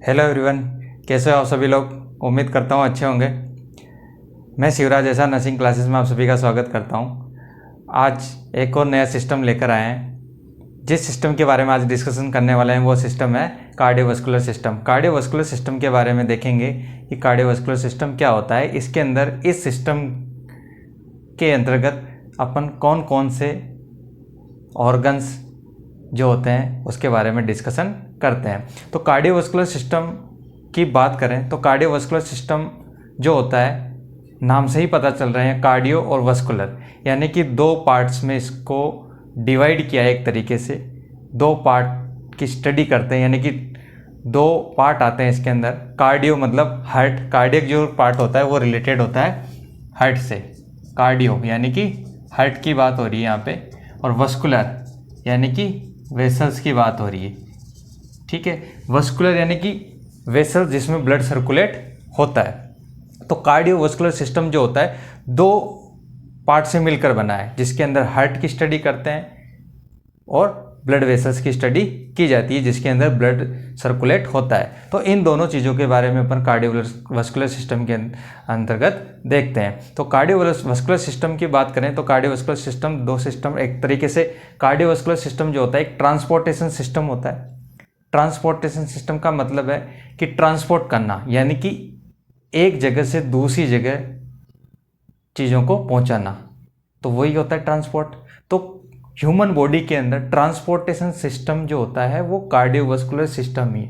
Hello everyone, कैसे हो आप सभी लोग। उम्मीद करता हूँ अच्छे होंगे। मैं शिवराज ऐसा नर्सिंग क्लासेस में आप सभी का स्वागत करता हूँ। आज एक और नया सिस्टम लेकर आए हैं। जिस सिस्टम के बारे में आज डिस्कशन करने वाले हैं वो सिस्टम है कार्डियोवास्कुलर सिस्टम। कार्डियोवास्कुलर सिस्टम के बारे में देखेंगे कि कार्डियोवास्कुलर सिस्टम क्या होता है, इसके अंदर इस सिस्टम के अंतर्गत अपन कौन कौन से ऑर्गन्स जो होते हैं उसके बारे में डिस्कशन करते हैं। तो कार्डियोवास्कुलर सिस्टम की बात करें तो कार्डियोवास्कुलर सिस्टम जो होता है, नाम से ही पता चल रहे हैं कार्डियो और वास्कुलर, यानी कि दो पार्ट्स में इसको डिवाइड किया है। एक तरीके से दो पार्ट की स्टडी करते हैं, यानी कि दो पार्ट आते हैं इसके अंदर। कार्डियो मतलब हार्ट, कार्डियक जो पार्ट होता है वो रिलेटेड होता है हार्ट से। कार्डियो यानी कि हार्ट की बात हो रही है यहाँ पे, और वास्कुलर यानी कि वेसल्स की बात हो रही है। ठीक है, वास्कुलर यानी कि वेसल जिसमें ब्लड सर्कुलेट होता है। तो कार्डियोवास्कुलर सिस्टम जो होता है दो पार्ट से मिलकर बना है, जिसके अंदर हार्ट की स्टडी करते हैं और ब्लड वेसल्स की स्टडी की जाती है, जिसके अंदर ब्लड सर्कुलेट होता है। तो इन दोनों चीज़ों के बारे में अपन कार्डियोवास्कुलर सिस्टम के अंतर्गत देखते हैं। तो कार्डियोवास्कुलर सिस्टम की बात करें तो कार्डियोवास्कुलर सिस्टम दो सिस्टम, एक तरीके से कार्डियोवास्कुलर सिस्टम जो होता है एक ट्रांसपोर्टेशन सिस्टम होता है। ट्रांसपोर्टेशन सिस्टम का मतलब है कि ट्रांसपोर्ट करना, यानी कि एक जगह से दूसरी जगह चीज़ों को पहुंचाना, तो वही होता है ट्रांसपोर्ट। तो ह्यूमन बॉडी के अंदर ट्रांसपोर्टेशन सिस्टम जो होता है वो कार्डियोवास्कुलर सिस्टम ही।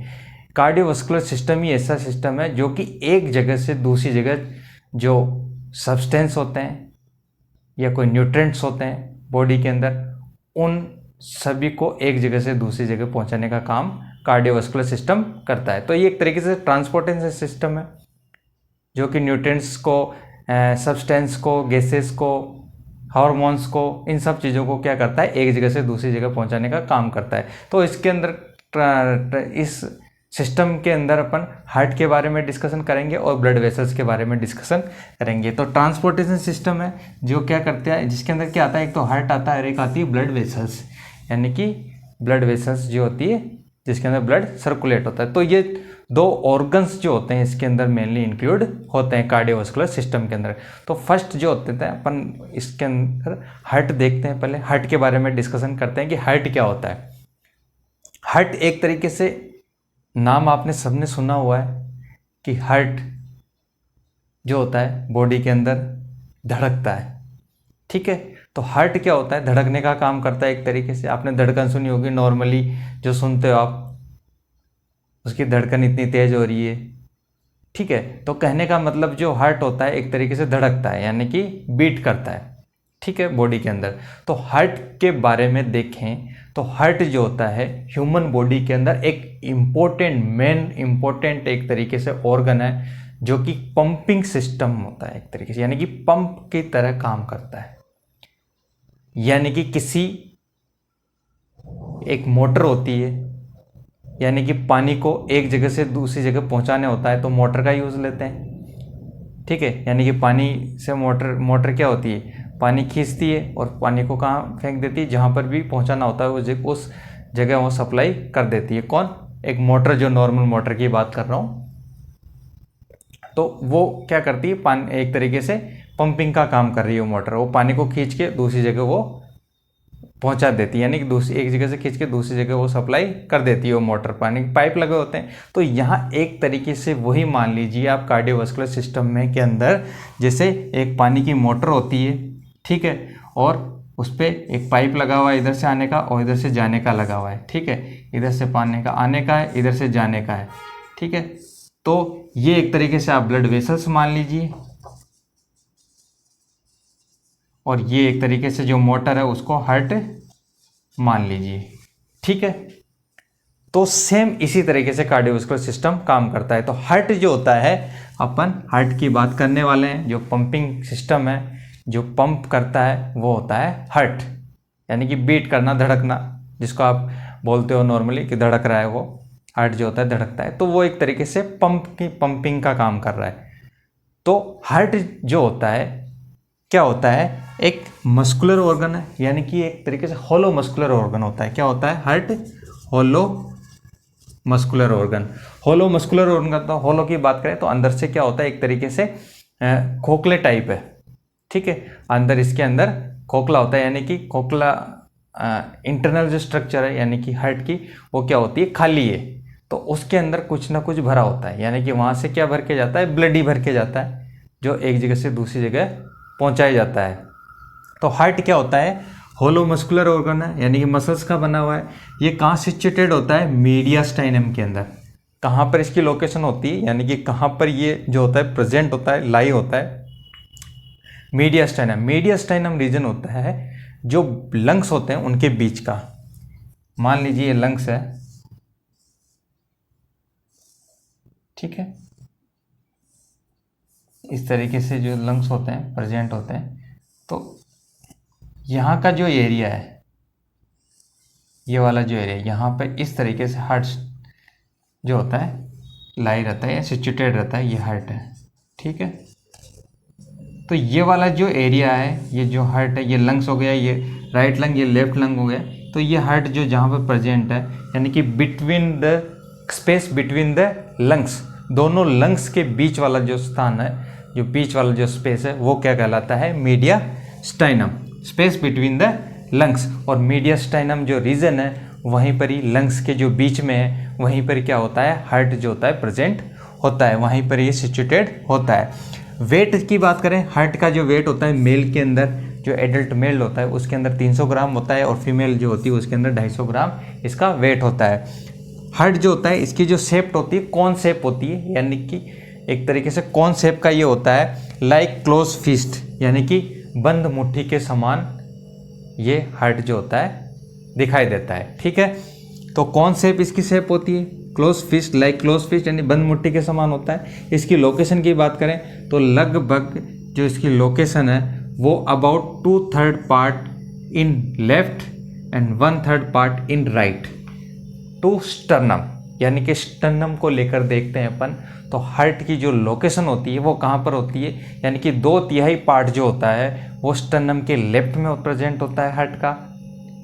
कार्डियोवास्कुलर सिस्टम ही ऐसा सिस्टम है जो कि एक जगह से दूसरी जगह जो सब्सटेंस होते हैं या कोई न्यूट्रिएंट्स होते हैं बॉडी के अंदर, उन सभी को एक जगह से दूसरी जगह पहुंचाने का काम कार्डियोवास्कुलर सिस्टम करता है। तो ये एक तरीके से ट्रांसपोर्टेशन सिस्टम है जो कि न्यूट्रिएंट्स को, सब्सटेंस को, गैसेस को, हार्मोन्स को, इन सब चीज़ों को क्या करता है, एक जगह से दूसरी जगह पहुंचाने का काम करता है। तो इसके अंदर इस सिस्टम के अंदर अपन हार्ट के बारे में डिस्कशन करेंगे और ब्लड वेसल्स के बारे में डिस्कशन करेंगे। तो ट्रांसपोर्टेशन सिस्टम है जो क्या करते हैं, जिसके अंदर क्या आता है, एक तो हार्ट आता है और एक आती है ब्लड वेसल्स, यानी कि ब्लड वेसल्स जो होती है जिसके अंदर ब्लड सर्कुलेट होता है। तो ये दो ऑर्गन्स जो होते हैं इसके अंदर मेनली इंक्लूड होते हैं कार्डियोवास्कुलर सिस्टम के अंदर। तो फर्स्ट जो होते हैं अपन इसके अंदर हार्ट देखते हैं। पहले हार्ट के बारे में डिस्कशन करते हैं कि हार्ट क्या होता है। हार्ट एक तरीके से, नाम आपने सबने सुना हुआ है कि हार्ट जो होता है बॉडी के अंदर धड़कता है। ठीक है, तो हार्ट क्या होता है, धड़कने का काम करता है। एक तरीके से आपने धड़कन सुनी होगी, नॉर्मली जो सुनते हो आप, उसकी धड़कन इतनी तेज हो रही है। ठीक है, तो कहने का मतलब जो हार्ट होता है एक तरीके से धड़कता है, यानी कि बीट करता है। ठीक है, बॉडी के अंदर। तो हार्ट के बारे में देखें तो हार्ट जो होता है ह्यूमन बॉडी के अंदर एक इम्पोर्टेंट, मेन इम्पोर्टेंट एक तरीके से ऑर्गन है जो कि पंपिंग सिस्टम होता है एक तरीके से, यानी कि पंप की तरह काम करता है। यानी कि किसी एक मोटर होती है, यानी कि पानी को एक जगह से दूसरी जगह पहुंचाने होता है तो मोटर का यूज़ लेते हैं। ठीक है, यानी कि पानी से मोटर क्या होती है, पानी खींचती है और पानी को कहाँ फेंक देती है, जहाँ पर भी पहुंचाना होता है उस जगह वो सप्लाई कर देती है। कौन, एक मोटर, जो नॉर्मल मोटर की बात कर रहा हूँ। तो वो क्या करती है, पानी एक तरीके से पंपिंग का काम कर रही है मोटर, वो पानी को खींच के दूसरी जगह वो पहुंचा देती है, यानी कि दूसरी एक जगह से खींच के दूसरी जगह वो सप्लाई कर देती है वो मोटर। पानी पाइप लगे होते हैं। तो यहाँ एक तरीके से वही मान लीजिए आप कार्डियोवास्कुलर सिस्टम में के अंदर, जैसे एक पानी की मोटर होती है, ठीक है, और उस पर एक पाइप लगा हुआ है, इधर से आने का और इधर से जाने का लगा हुआ है। ठीक है, इधर से पानी का आने का है, इधर से जाने का है। ठीक है, तो ये एक तरीके से आप ब्लड वेसल्स मान लीजिए, और ये एक तरीके से जो मोटर है उसको हार्ट मान लीजिए। ठीक है, तो सेम इसी तरीके से कार्डियोवास्कुलर सिस्टम काम करता है। तो हार्ट जो होता है, अपन हार्ट की बात करने वाले हैं, जो पंपिंग सिस्टम है, जो पंप करता है वो होता है हार्ट, यानी कि बीट करना, धड़कना, जिसको आप बोलते हो नॉर्मली कि धड़क रहा है, वो हार्ट जो होता है धड़कता है। तो वो एक तरीके से पंपिंग का काम कर रहा है। तो हार्ट जो होता है क्या होता है, एक मस्कुलर ऑर्गन है, यानी कि एक तरीके से होलो मस्कुलर ऑर्गन होता है। क्या होता है हार्ट, होलो मस्कुलर ऑर्गन। होलो मस्कुलर ऑर्गन, तो होलो की बात करें तो अंदर से क्या होता है, एक तरीके से खोखले टाइप है, ठीक है। अंदर इसके अंदर खोखला होता है, यानी कि खोखला इंटरनल जो स्ट्रक्चर है यानी कि हार्ट की, वो क्या होती है, खाली है। तो उसके अंदर कुछ ना कुछ भरा होता है, यानी कि वहाँ से क्या भर के जाता है, ब्लड ही भर के जाता है, जो एक जगह से दूसरी जगह पहुँचाया जाता है। तो हार्ट क्या होता है, होलो मस्कुलर ऑर्गन है, यानी कि मसल्स का बना हुआ है। ये कहाँ सिचुएटेड होता है, मीडियास्टाइनम के अंदर। कहाँ पर इसकी लोकेशन होती है, यानी कि कहाँ पर ये जो होता है प्रेजेंट होता है, लाई होता है, मीडियास्टाइनम। मीडियास्टाइनम रीजन होता है जो लंग्स होते हैं उनके बीच का। मान लीजिए ये लंग्स है, ठीक है, इस तरीके से जो लंग्स होते हैं प्रेजेंट होते हैं। तो यहाँ का जो एरिया है, ये वाला जो एरिया, यहाँ पे इस तरीके से हार्ट जो होता है लाई रहता है या सिचुएटेड रहता है, ये हार्ट है, ठीक है। तो ये वाला जो एरिया है, ये जो हार्ट है, ये लंग्स हो गया, ये राइट लंग, ये लेफ्ट लंग हो गया। तो ये हार्ट जो जहाँ पर प्रेजेंट है, यानी कि between the space between the lungs, दोनों लंग्स के बीच वाला जो स्थान है, जो बीच वाला जो स्पेस है, वो क्या कहलाता है, मीडियास्टाइनम। स्पेस बिटवीन द लंग्स, और मीडियास्टाइनम जो रीजन है वहीं पर ही लंग्स के जो बीच में है, वहीं पर क्या होता है, हार्ट जो होता है प्रेजेंट होता है, वहीं पर ये सिचुएटेड होता है। वेट की बात करें, हार्ट का जो वेट होता है मेल के अंदर, जो एडल्ट मेल होता है उसके अंदर 300 ग्राम होता है, और फीमेल जो होती है उसके अंदर 250 ग्राम इसका वेट होता है। हार्ट जो होता है इसकी जो शेप होती है, कौन शेप होती है, यानी कि एक तरीके से कौन शेप का ये होता है, लाइक क्लोज फिस्ट, यानी कि बंद मुट्ठी के समान ये हार्ट जो होता है दिखाई देता है, ठीक है। तो कौन शेप इसकी शेप होती है, close fist, like close fist, यानी बंद मुट्ठी के समान होता है। इसकी लोकेशन की बात करें तो लगभग जो इसकी लोकेशन है वो about 2/3 part in left and 1/3 part in right to sternum, यानी कि स्टर्नम को लेकर देखते हैं अपन, तो हार्ट की जो लोकेशन होती है वो कहाँ पर होती है, यानी कि 2/3 पार्ट जो होता है वो स्टर्नम के लेफ्ट में प्रेजेंट होता है हार्ट का,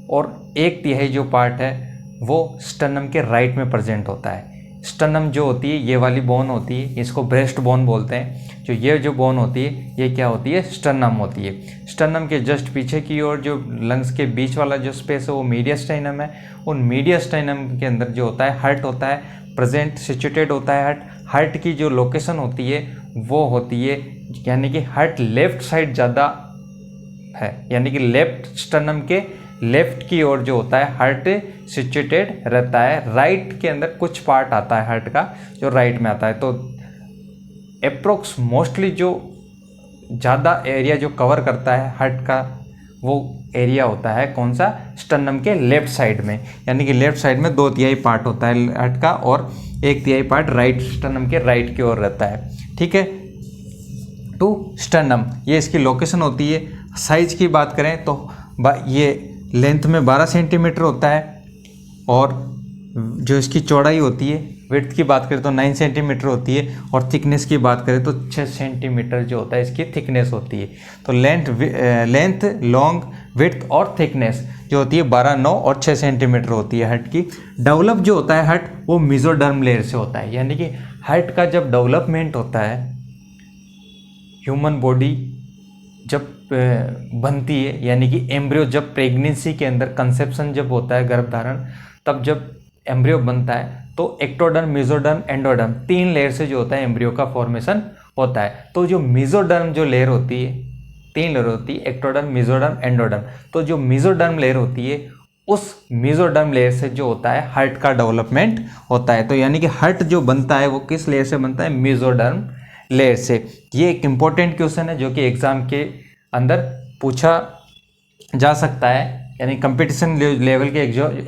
और 1/3 जो पार्ट है वो स्टर्नम के राइट में प्रेजेंट होता है। स्टर्नम जो होती है ये वाली बोन होती है, इसको ब्रेस्ट बोन बोलते हैं। जो ये जो बोन होती है ये क्या होती है, स्टर्नम होती है। स्टर्नम के जस्ट पीछे की ओर जो लंग्स के बीच वाला जो स्पेस है वो मीडियास्टाइनम है। उन मीडियास्टाइनम के अंदर जो होता है हार्ट होता है प्रेजेंट, सिचुएटेड होता है हार्ट। हार्ट की जो लोकेशन होती है वो होती है, यानी कि हार्ट लेफ्ट साइड ज़्यादा है, यानी कि लेफ्ट स्टर्नम के लेफ्ट की ओर जो होता है हार्ट सिचुएटेड रहता है। राइट के अंदर कुछ पार्ट आता है हार्ट का जो राइट में आता है। तो अप्रोक्स मोस्टली जो ज़्यादा एरिया जो कवर करता है हार्ट का वो एरिया होता है कौन सा, स्टर्नम के लेफ्ट साइड में, यानी कि लेफ्ट साइड में 2/3 पार्ट होता है हार्ट का, और 1/3 पार्ट राइट स्टर्नम के राइट की ओर रहता है, ठीक है। टू स्टर्नम ये इसकी लोकेशन होती है। साइज की बात करें तो ये लेंथ में 12 सेंटीमीटर होता है, और जो इसकी चौड़ाई होती है, विड्थ की बात करें तो 9 सेंटीमीटर होती है, और थिकनेस की बात करें तो 6 सेंटीमीटर जो होता है इसकी थिकनेस होती है। तो लेंथ लॉन्ग विड्थ और थिकनेस जो होती है 12, 9 और 6 सेंटीमीटर होती है हार्ट की। डेवलप जो होता है हार्ट वो मेसोडर्म लेयर से होता है, यानी कि हार्ट का जब डेवलपमेंट होता है, ह्यूमन बॉडी जब बनती है, यानी कि एम्ब्रियो जब प्रेगनेंसी के अंदर कंसेप्शन जब होता है गर्भधारण, तब जब एम्ब्रियो बनता है तो एक्टोडर्म, मेसोडर्म, एंडोडर्म 3 लेयर से जो होता है एम्ब्रियो का फॉर्मेशन होता है। तो जो मेसोडर्म जो लेयर होती है, 3 लेयर होती है, एक्टोडर्म, मेसोडर्म, एंडोडर्म। तो जो मेसोडर्म लेयर होती है उस मेसोडर्म लेयर से जो होता है हार्ट का डेवलपमेंट होता है। तो यानी कि हार्ट जो बनता है वो किस लेयर से बनता है, मेसोडर्म लेयर से। ये एक इम्पोर्टेंट क्वेश्चन है जो कि एग्जाम के अंदर पूछा जा सकता है, यानी कंपटीशन लेवल के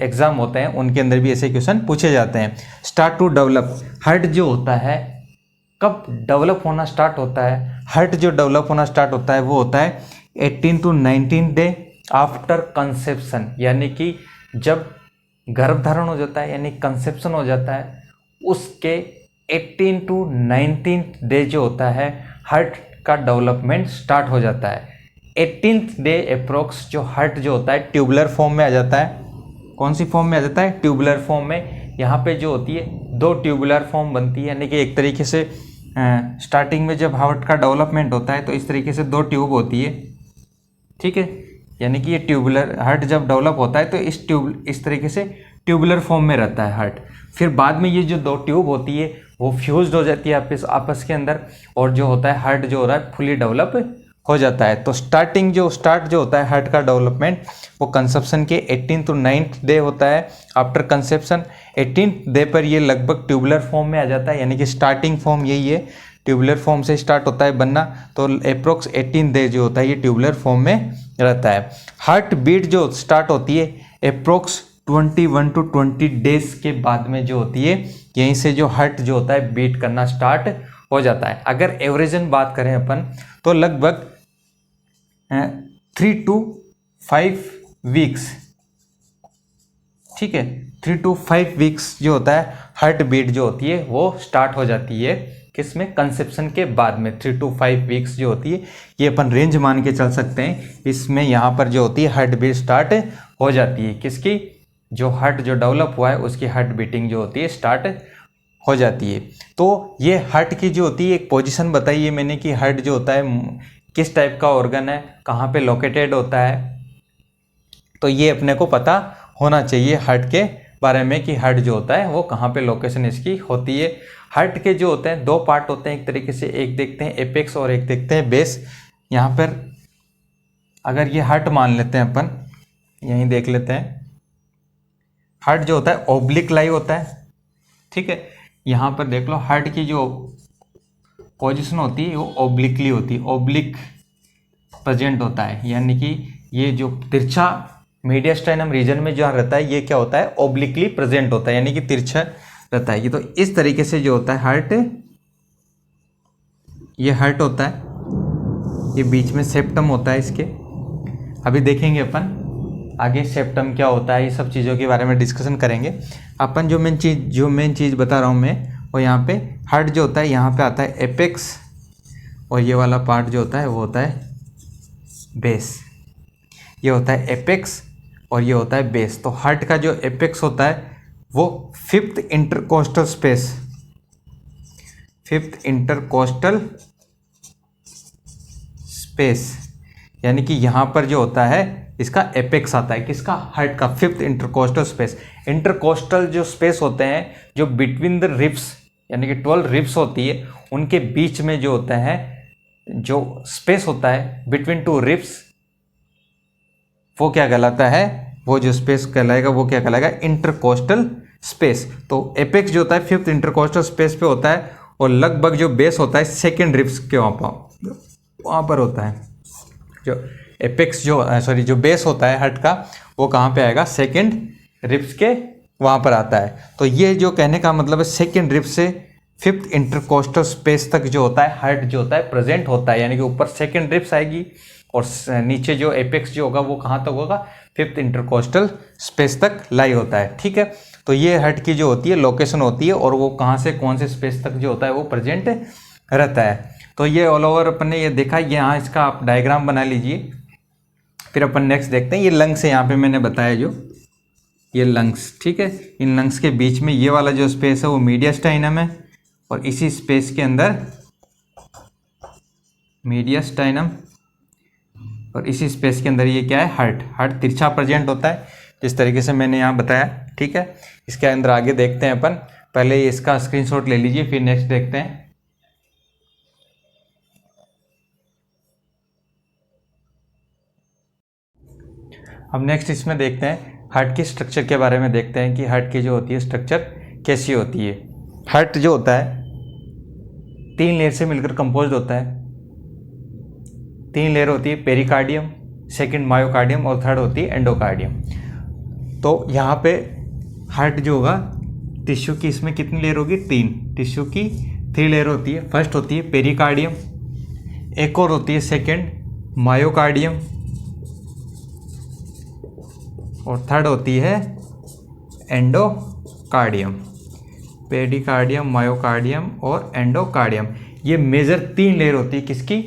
एग्जाम होते हैं उनके अंदर भी ऐसे क्वेश्चन पूछे जाते हैं। स्टार्ट टू डेवलप, हार्ट जो होता है कब डेवलप होना स्टार्ट होता है, हार्ट जो डेवलप होना स्टार्ट होता है वो होता है 18 to 19 डे आफ्टर कंसेप्शन, यानी कि जब गर्भधारण हो जाता है यानी कंसेप्शन हो जाता है उसके 18 to 19 डे जो होता है हार्ट का डेवलपमेंट स्टार्ट हो जाता है। 18th डे अप्रोक्स जो हार्ट जो होता है ट्यूबुलर फॉर्म में आ जाता है। कौन सी फॉर्म में आ जाता है, ट्यूबुलर फॉर्म में। यहाँ पे जो होती है दो ट्यूबुलर फॉर्म बनती है, यानी कि एक तरीके से स्टार्टिंग में जब हार्ट का डेवलपमेंट होता है तो इस तरीके से दो ट्यूब होती है, ठीक है। यानी कि ये ट्यूबुलर हार्ट जब डेवलप होता है तो इस तरीके से ट्यूबुलर फॉर्म में रहता है हार्ट। फिर बाद में ये जो दो ट्यूब होती है वो फ्यूज्ड हो जाती है आपस के अंदर, और जो होता है हार्ट जो हो रहा है फुली डेवलप हो जाता है। तो स्टार्ट जो होता है हार्ट का डेवलपमेंट वो कंसेप्शन के 18th to 9th डे होता है। आफ्टर कंसेप्शन 18th डे पर ये लगभग ट्यूबुलर फॉर्म में आ जाता है, यानी कि स्टार्टिंग फॉर्म यही है, ट्यूबुलर फॉर्म से स्टार्ट होता है बनना। तो अप्रोक्स 18 डे जो होता है ये ट्यूबुलर फॉर्म में रहता है। हार्ट बीट जो स्टार्ट होती है अप्रोक्स 21 to 20 डेज के बाद में जो होती है, यहीं से जो हार्ट जो होता है बीट करना स्टार्ट हो जाता है। अगर एवरेजन बात करें अपन तो लगभग 3 to 5 वीक्स, ठीक है, 3 to 5 वीक्स जो होता है हार्ट बीट जो होती है वो स्टार्ट हो जाती है। किसमें? कंसेप्शन के बाद में 3 to 5 वीक्स जो होती है, ये अपन रेंज मान के चल सकते हैं। इसमें यहाँ पर जो होती है हार्ट बीट स्टार्ट हो जाती है। किसकी? जो हार्ट जो डेवलप हुआ है उसकी हार्ट बीटिंग जो होती है स्टार्ट हो जाती है। तो ये हार्ट की जो होती है एक पोजीशन बताई है मैंने कि हार्ट जो होता है किस टाइप का ऑर्गन है, कहाँ पे लोकेटेड होता है। तो ये अपने को पता होना चाहिए हार्ट के बारे में कि हार्ट जो होता है वो कहाँ पे लोकेशन इसकी होती है। हार्ट के जो होते हैं दो पार्ट होते हैं एक तरीके से, एक देखते हैं एपेक्स और एक देखते हैं बेस। यहाँ पर अगर ये हार्ट मान लेते हैं अपन, यहीं देख लेते हैं, हार्ट जो होता है ओब्लिक लाई होता है, ठीक है। यहाँ पर देख लो हार्ट की जो पोजीशन होती है वो ओब्लिकली होती है, ओब्लिक प्रेजेंट होता है, यानी कि ये जो तिरछा मीडियास्टाइनम रीजन में जहाँ रहता है ये क्या होता है? ओब्लिकली प्रेजेंट होता है, यानी कि तिरछा रहता है। ये तो इस तरीके से जो होता है हार्ट, ये हार्ट होता है, ये बीच में सेप्टम होता है इसके। अभी देखेंगे अपन आगे सेप्टम क्या होता है, ये सब चीज़ों के बारे में डिस्कशन करेंगे अपन। जो मेन चीज़ बता रहा हूँ मैं वो यहाँ पे हार्ट जो होता है यहाँ पे आता है एपेक्स, और ये वाला पार्ट जो होता है वो होता है बेस। ये होता है एपेक्स और ये होता है बेस। तो हार्ट का जो एपेक्स होता है वो फिफ्थ इंटरकोस्टल स्पेस, यानी कि यहाँ पर जो होता है इसका एपेक्स आता है। किसका? हार्ट का फिफ्थ इंटरकोस्टल स्पेस। इंटरकोस्टल जो स्पेस होते हैं जो बिटवीन द रिब्स, यानी कि 12 रिब्स होती है उनके बीच में जो होता है जो स्पेस होता है बिटवीन 2 रिब्स, वो क्या कहलाता है? वो जो स्पेस कहलाएगा वो क्या कहलाएगा? Intercostal space. तो एपेक्स जो होता है फिफ्थ इंटरकोस्टल स्पेस पे होता है, और लगभग जो बेस होता है सेकेंड रिब्स के वहाँ पर होता है। जो एपेक्स जो बेस होता है हार्ट का वो कहाँ पे आएगा? सेकेंड रिब्स के वहाँ पर आता है। तो ये जो कहने का मतलब है सेकेंड रिब्स से फिफ्थ इंटरकोस्टल स्पेस तक जो होता है हार्ट जो होता है प्रेजेंट होता है, यानी कि ऊपर सेकेंड रिब्स आएगी और नीचे जो एपेक्स जो होगा वो कहाँ तक होगा? फिफ्थ इंटरकोस्टल स्पेस तक लाई होता है, ठीक है। तो ये हार्ट की जो होती है लोकेशन होती है और वो कहाँ से कौन से स्पेस तक जो होता है वो प्रेजेंट रहता है। तो ये ऑल ओवर अपन ने ये देखा, ये यहाँ इसका आप डायग्राम बना लीजिए। फिर अपन नेक्स्ट देखते हैं, ये लंग्स है यहाँ पे मैंने बताया जो ये लंग्स, ठीक है। इन लंग्स के बीच में ये वाला जो स्पेस है वो मीडियास्टाइनम है, और इसी स्पेस के अंदर मीडियास्टाइनम, और इसी स्पेस के अंदर ये क्या है? हार्ट तिरछा प्रेजेंट होता है जिस तरीके से मैंने यहाँ बताया, ठीक है। इसके अंदर आगे देखते हैं अपन, पहले इसका स्क्रीनशॉट ले लीजिए फिर नेक्स्ट देखते हैं। अब नेक्स्ट इसमें देखते हैं हार्ट के स्ट्रक्चर के बारे में देखते हैं कि हार्ट की जो होती है स्ट्रक्चर कैसी होती है। हार्ट जो होता है 3 लेयर से मिलकर कंपोज्ड होता है। 3 लेयर होती है, पेरिकार्डियम, सेकंड मायोकार्डियम और थर्ड होती है एंडोकार्डियम। तो यहाँ पे हार्ट जो होगा टिश्यू की इसमें कितनी लेयर होगी? 3। टिश्यू की 3 लेयर होती है। फर्स्ट होती है पेरिकार्डियम, एक और होती है सेकंड मायोकार्डियम, और थर्ड होती है एंडोकार्डियम। पेरिकार्डियम, मायोकार्डियम और एंडोकार्डियम, ये मेजर 3 लेयर होती है किसकी?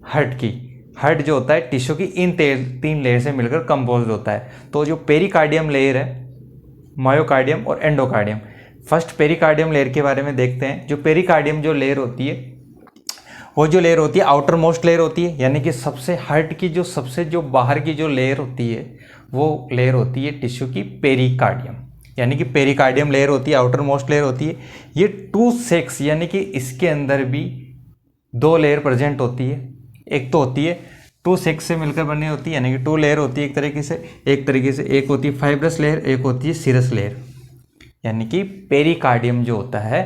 हार्ट की। हार्ट जो होता है टिश्यू की इन 3 लेयर से मिलकर कंपोज होता है। तो जो पेरिकार्डियम लेयर है, मायोकार्डियम और एंडोकार्डियम, फर्स्ट पेरिकार्डियम लेयर के बारे में देखते हैं। जो पेरिकार्डियम जो लेयर होती है, वो जो लेयर होती है आउटर मोस्ट लेयर होती है, यानी कि सबसे हार्ट की जो सबसे जो बाहर की जो लेयर होती है वो लेयर होती है टिश्यू की पेरिकार्डियम, यानी कि पेरिकार्डियम लेयर होती है, आउटर मोस्ट लेयर होती है। ये टू सेक्स यानी कि इसके अंदर भी दो लेयर प्रेजेंट होती है। एक तो होती है टू सेक्स से मिलकर बनी होती है, यानी कि टू लेयर होती है एक तरीके से एक होती है फाइब्रस लेयर, एक होती है सीरस लेयर। यानी कि पेरिकार्डियम जो होता है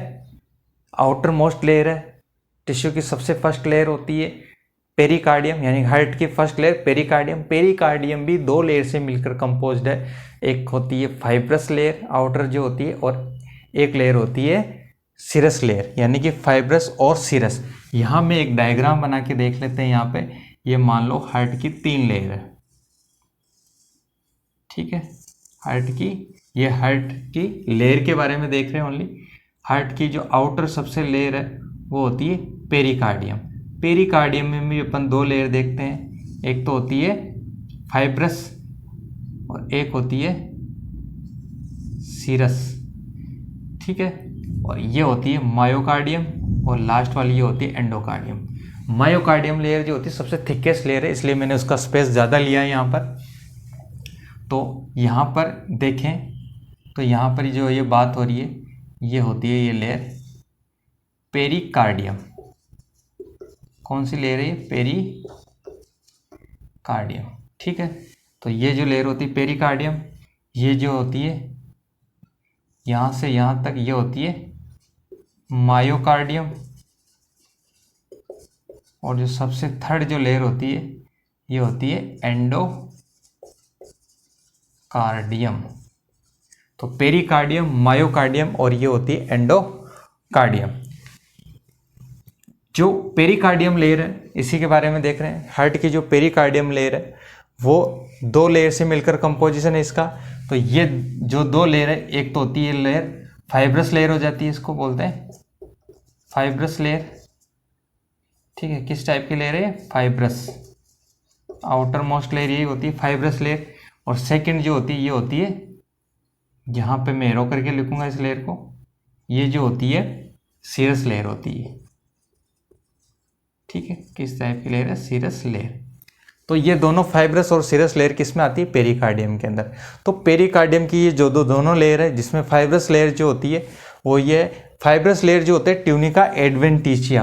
आउटर मोस्ट लेयर है, टिश्यू की सबसे फर्स्ट लेयर होती है पेरिकार्डियम, यानी हार्ट की फर्स्ट लेयर पेरिकार्डियम। पेरिकार्डियम भी दो लेयर से मिलकर कंपोज्ड है, एक होती है फाइब्रस लेयर आउटर जो होती है, और एक लेयर होती है सीरस लेयर, यानी कि फाइब्रस और सीरस। यहाँ में एक डायग्राम बना के देख लेते हैं। यहाँ पे ये मान लो हार्ट की 3 लेयर है, ठीक है। हार्ट की लेयर के बारे में देख रहे हैं ओनली। हार्ट की जो आउटर सबसे लेयर है वो होती है पेरिकार्डियम। पेरिकार्डियम में भी अपन दो लेयर देखते हैं, एक तो होती है फाइब्रस और एक होती है सीरस, ठीक है। और ये होती है मायोकार्डियम और लास्ट वाली ये होती है एंडोकार्डियम। मायोकार्डियम लेयर जो होती है सबसे थिकेस्ट लेयर है, इसलिए मैंने उसका स्पेस ज़्यादा लिया है यहाँ पर। तो यहाँ पर देखें तो यहाँ पर जो ये बात हो रही है ये होती है ये लेयर पेरिकार्डियम। कौन सी लेयर है ये? पेरिकार्डियम, ठीक है। तो ये जो लेयर होती है पेरिकार्डियम, ये जो होती है यहाँ से यहाँ तक ये होती है मायोकार्डियम, और जो सबसे थर्ड जो लेयर होती है ये होती है एंडोकार्डियम। तो पेरिकार्डियम, मायोकार्डियम और ये होती है एंडोकार्डियम। जो पेरिकार्डियम लेयर है इसी के बारे में देख रहे हैं। हार्ट की जो पेरिकार्डियम लेयर है वो दो लेयर से मिलकर कंपोजिशन है इसका। तो ये जो दो लेयर है, एक तो होती है लेयर फाइब्रस लेयर हो जाती है, इसको बोलते हैं फाइब्रस लेयर, ठीक है। किस टाइप की लेयर है? फाइब्रस। आउटर मोस्ट लेयर यही होती है फाइब्रस लेयर। और सेकंड जो होती है ये होती है, यहाँ पे मैं एरो करके लिखूंगा इस लेयर को, ये जो होती है सीरस लेयर होती है, ठीक है। किस टाइप की लेयर है? Serous layer. तो ये दोनों फाइब्रस और सीरस लेयर किस में आती है? पेरिकार्डियम के अंदर। तो पेरिकार्डियम की ये जो दोनों लेयर है, जिसमें फाइब्रस लेयर जो होती है वो ये फाइब्रस लेयर जो होते हैं tunica adventitia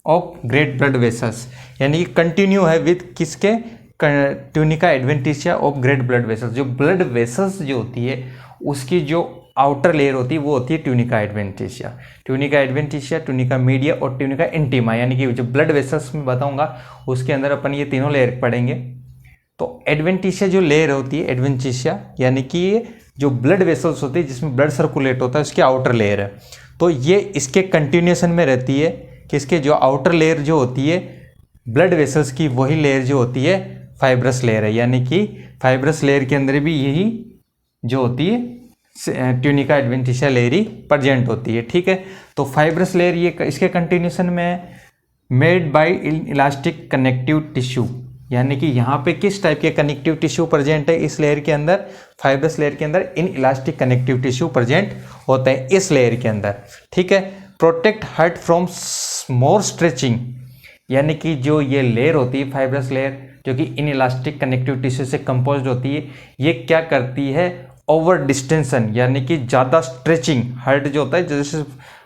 of great blood vessels, यानी कि कंटिन्यू है विद किसके? Tunica adventitia of great blood vessels. जो ब्लड वेसल्स जो होती है उसकी जो आउटर लेयर होती है वो होती है tunica adventitia. Tunica adventitia, tunica media और ट्यूनिका इंटीमा, यानी कि जो ब्लड वेसल्स में बताऊंगा उसके अंदर अपन ये तीनों लेयर पढ़ेंगे। तो एडवेंटिशिया जो लेयर होती है एडवेंटिशिया, यानी कि ये जो ब्लड वेसल्स होती है जिसमें ब्लड सर्कुलेट होता है उसकी आउटर लेयर है। तो ये इसके कंटिन्यूएशन में रहती है कि इसके जो आउटर लेयर जो होती है ब्लड वेसल्स की, वही लेयर जो होती है फाइब्रस लेयर है, यानी कि फाइब्रस लेयर के अंदर भी यही जो होती है ट्यूनिका एडवेंटिशिया लेयर ही प्रेजेंट होती है, ठीक है। तो फाइब्रस लेयर ये इसके कंटिन्यूशन में made by elastic connective tissue, यानी कि यहाँ पे किस टाइप के कनेक्टिव टिश्यू प्रेजेंट है इस लेयर के अंदर? फाइब्रस लेयर के अंदर in elastic connective tissue present होते हैं इस लेयर के अंदर, ठीक है। Protect heart from more stretching, यानी कि जो ये लेयर होती है फाइब्रस लेयर जो कि इन इलास्टिक कनेक्टिव टिश्यू से कंपोज्ड होती है, ये क्या करती है? ओवर डिस्टेंशन, यानी कि ज़्यादा स्ट्रेचिंग। हार्ट जो होता है जैसे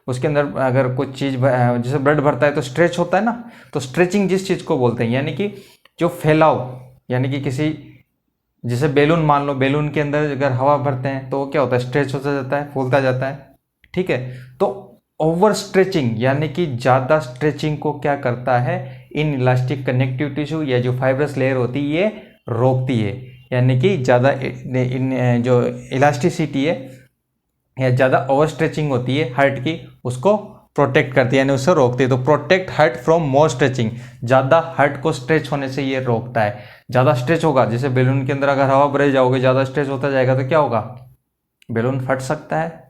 उसके अंदर अगर कुछ चीज़ जैसे ब्लड भरता है तो स्ट्रेच होता है ना, तो स्ट्रेचिंग जिस चीज़ को बोलते हैं, यानी कि जो फैलाव, यानी कि किसी जैसे बेलून मान लो, बेलून के अंदर अगर हवा भरते हैं तो क्या होता है? स्ट्रेच होता जाता है, फूलता जाता है, ठीक है। तो ओवर स्ट्रेचिंग यानी कि ज़्यादा स्ट्रेचिंग को क्या करता है? इन इलास्टिक कनेक्टिव टिश्यू या जो फाइब्रस लेयर होती है ये रोकती है, यानी कि ज़्यादा इन जो इलास्टिसिटी है या ज़्यादा ओवर स्ट्रेचिंग होती है हार्ट की उसको प्रोटेक्ट करती है, यानी उससे रोकती है। तो protect heart from more stretching, ज़्यादा हार्ट को स्ट्रेच होने से ये रोकता है। ज़्यादा स्ट्रेच होगा, जैसे बेलून के अंदर अगर हवा भरे जाओगे, ज़्यादा स्ट्रेच होता जाएगा तो क्या होगा? बेलून फट सकता है।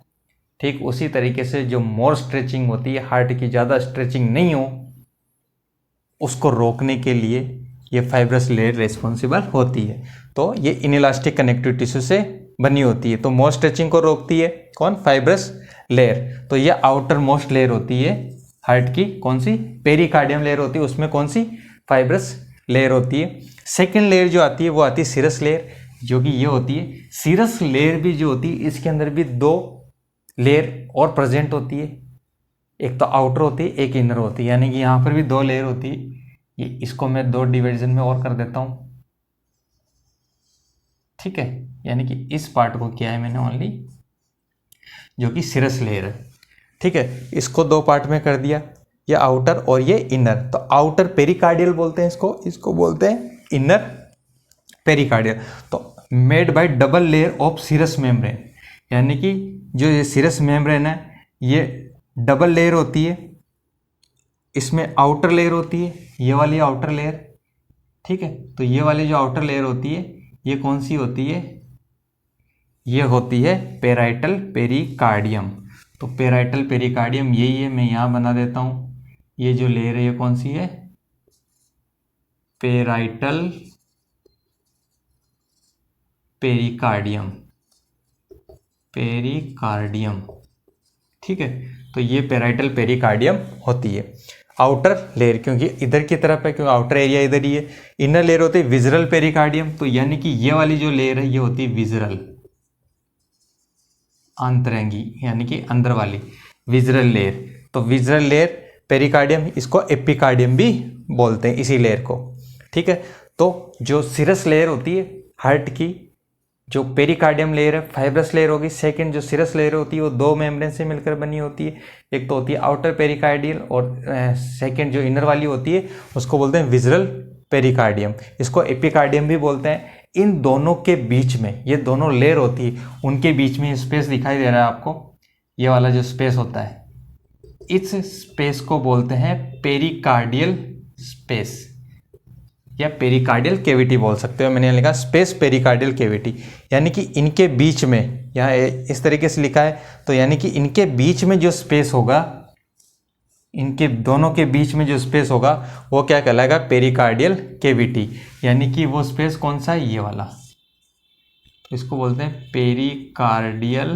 ठीक उसी तरीके से जो मोर स्ट्रेचिंग होती है, हार्ट की ज़्यादा स्ट्रेचिंग नहीं हो, उसको रोकने के लिए ये फाइब्रस लेयर रेस्पॉन्सिबल होती है। तो ये इनइलास्टिक कनेक्टिव टिश्यू से बनी होती है। तो मोस्ट स्ट्रेचिंग को रोकती है कौन? Fibrous layer. तो ये आउटर मोस्ट लेयर होती है हार्ट की, कौन सी? पेरिकार्डियम लेयर होती है, उसमें कौन सी? फाइब्रस लेयर होती है। सेकेंड लेयर जो आती है वो आती है सीरस लेयर, जो कि ये होती है। सीरस लेयर भी जो होती है इसके अंदर भी दो लेयर और प्रेजेंट होती है, एक तो आउटर होती है, एक इनर होती है, यानी कि यहाँ पर भी दो लेयर होती है। ये इसको मैं दो डिवीजन में और कर देता हूँ, ठीक है। यानी कि इस पार्ट को किया है मैंने ओनली, जो कि सीरस लेयर है, ठीक है। इसको दो पार्ट में कर दिया, ये आउटर और ये इनर। तो आउटर पेरिकार्डियल बोलते हैं इसको बोलते हैं इनर पेरिकार्डियल। तो made by double layer of serous membrane, यानी कि जो ये सीरस मेम्ब्रेन है ये डबल लेयर होती है। इसमें आउटर लेयर होती है, ये वाली आउटर लेयर, ठीक है। तो ये वाली जो आउटर लेयर होती है ये कौन सी होती है? ये होती है पेराइटल पेरिकार्डियम। तो पेराइटल पेरिकार्डियम यही है, मैं यहाँ बना देता हूँ। ये जो लेयर है ये कौन सी है? पेराइटल पेरिकार्डियम, पेरिकार्डियम, ठीक है। तो ये पेराइटल पेरिकार्डियम होती है आउटर लेयर, क्योंकि इधर की तरफ है, क्योंकि आउटर एरिया इधर ही है। इनर लेयर होती है विजरल पेरिकार्डियम। तो यानी कि ये वाली जो लेयर है ये होती है विजरल, आंतरंगी, यानी कि अंदर वाली विजरल लेयर। तो विजरल लेयर पेरिकार्डियम, इसको एपिकार्डियम भी बोलते हैं इसी लेयर को, ठीक है। तो जो सीरस लेयर होती है हार्ट की, जो पेरिकार्डियम लेयर है फाइब्रस लेयर होगी। सेकंड जो सीरस लेयर होती है वो दो मेम्ब्रेन से मिलकर बनी होती है, एक तो होती है आउटर पेरिकार्डियल और सेकंड जो इनर वाली होती है उसको बोलते हैं विजरल पेरिकार्डियम, इसको एपिकार्डियम भी बोलते हैं। इन दोनों के बीच में ये दोनों लेयर होती है, उनके बीच में स्पेस दिखाई दे रहा है आपको, ये वाला जो स्पेस होता है, इस स्पेस को बोलते हैं पेरिकार्डियल स्पेस या पेरिकार्डियल कैविटी बोल सकते हो। मैंने लिखा स्पेस पेरिकार्डियल कैविटी, यानी कि इनके बीच में, यहाँ इस तरीके से लिखा है, तो यानी कि इनके बीच में जो स्पेस होगा, इनके दोनों के बीच में जो स्पेस होगा वो क्या कहलाएगा? Pericardial cavity. यानी कि वो स्पेस कौन सा है? ये वाला। तो इसको बोलते हैं पेरिकार्डियल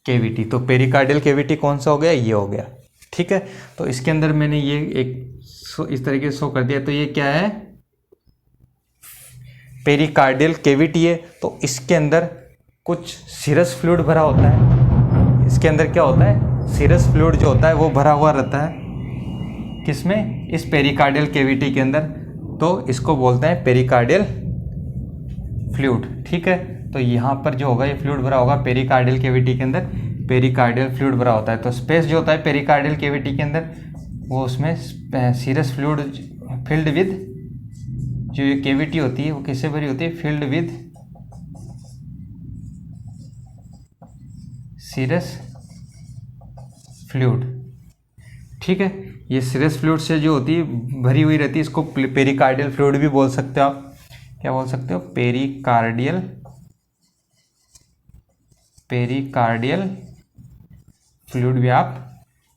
कैविटी। तो पेरिकार्डियल कैविटी कौन सा हो गया? ये हो गया, ठीक है। तो इसके अंदर मैंने ये एक इस तरीके से शो कर दिया। तो ये क्या है? पेरिकार्डियल कैविटी है। तो इसके अंदर कुछ सीरस फ्लूइड भरा होता है। इसके अंदर क्या होता है? सीरस फ्लूइड जो होता है वो भरा हुआ रहता है, किसमें? इस पेरिकार्डियल कैविटी के अंदर। तो इसको बोलते हैं पेरिकार्डियल फ्लूइड, ठीक है। तो यहाँ पर जो होगा ये फ्लूइड भरा होगा पेरिकार्डियल कैविटी के अंदर, पेरिकार्डियल फ्लूइड भरा होता है। तो स्पेस जो होता है पेरिकार्डियल कैविटी के अंदर वो उसमें सीरस फ्लूइड फिल्ड विद, जो ये कैविटी होती है वो किससे भरी होती है? फिल्ड विद सीरस फ्लूइड, ठीक है। ये सीरस फ्लूइड से जो होती है भरी हुई रहती है, इसको पेरिकार्डियल फ्लूइड भी बोल सकते हो आप। क्या बोल सकते हो? पेरिकार्डियल फ्लूइड भी आप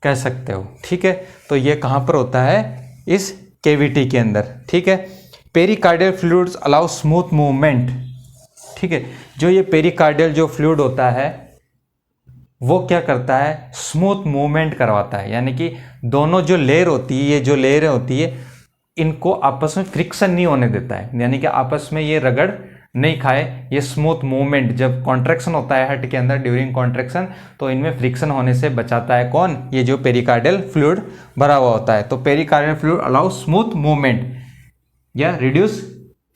कह सकते हो, ठीक है। तो ये कहाँ पर होता है? इस कैविटी के अंदर, ठीक है। Pericardial fluids allow smooth movement, ठीक है। जो ये पेरिकार्डियल जो फ्लूइड होता है वो क्या करता है? स्मूथ मूवमेंट करवाता है, यानी कि दोनों जो लेयर होती है, ये जो लेयर होती है इनको आपस में फ्रिक्शन नहीं होने देता है, यानी कि आपस में ये रगड़ नहीं खाए। ये स्मूथ मूवमेंट, जब कॉन्ट्रैक्शन होता है हार्ट के अंदर ड्यूरिंग कॉन्ट्रैक्शन, तो इनमें फ्रिक्शन होने से बचाता है कौन? ये जो पेरिकार्डियल फ्लूइड भरा हुआ होता है। तो pericardial fluid allow smooth movement या रिड्यूस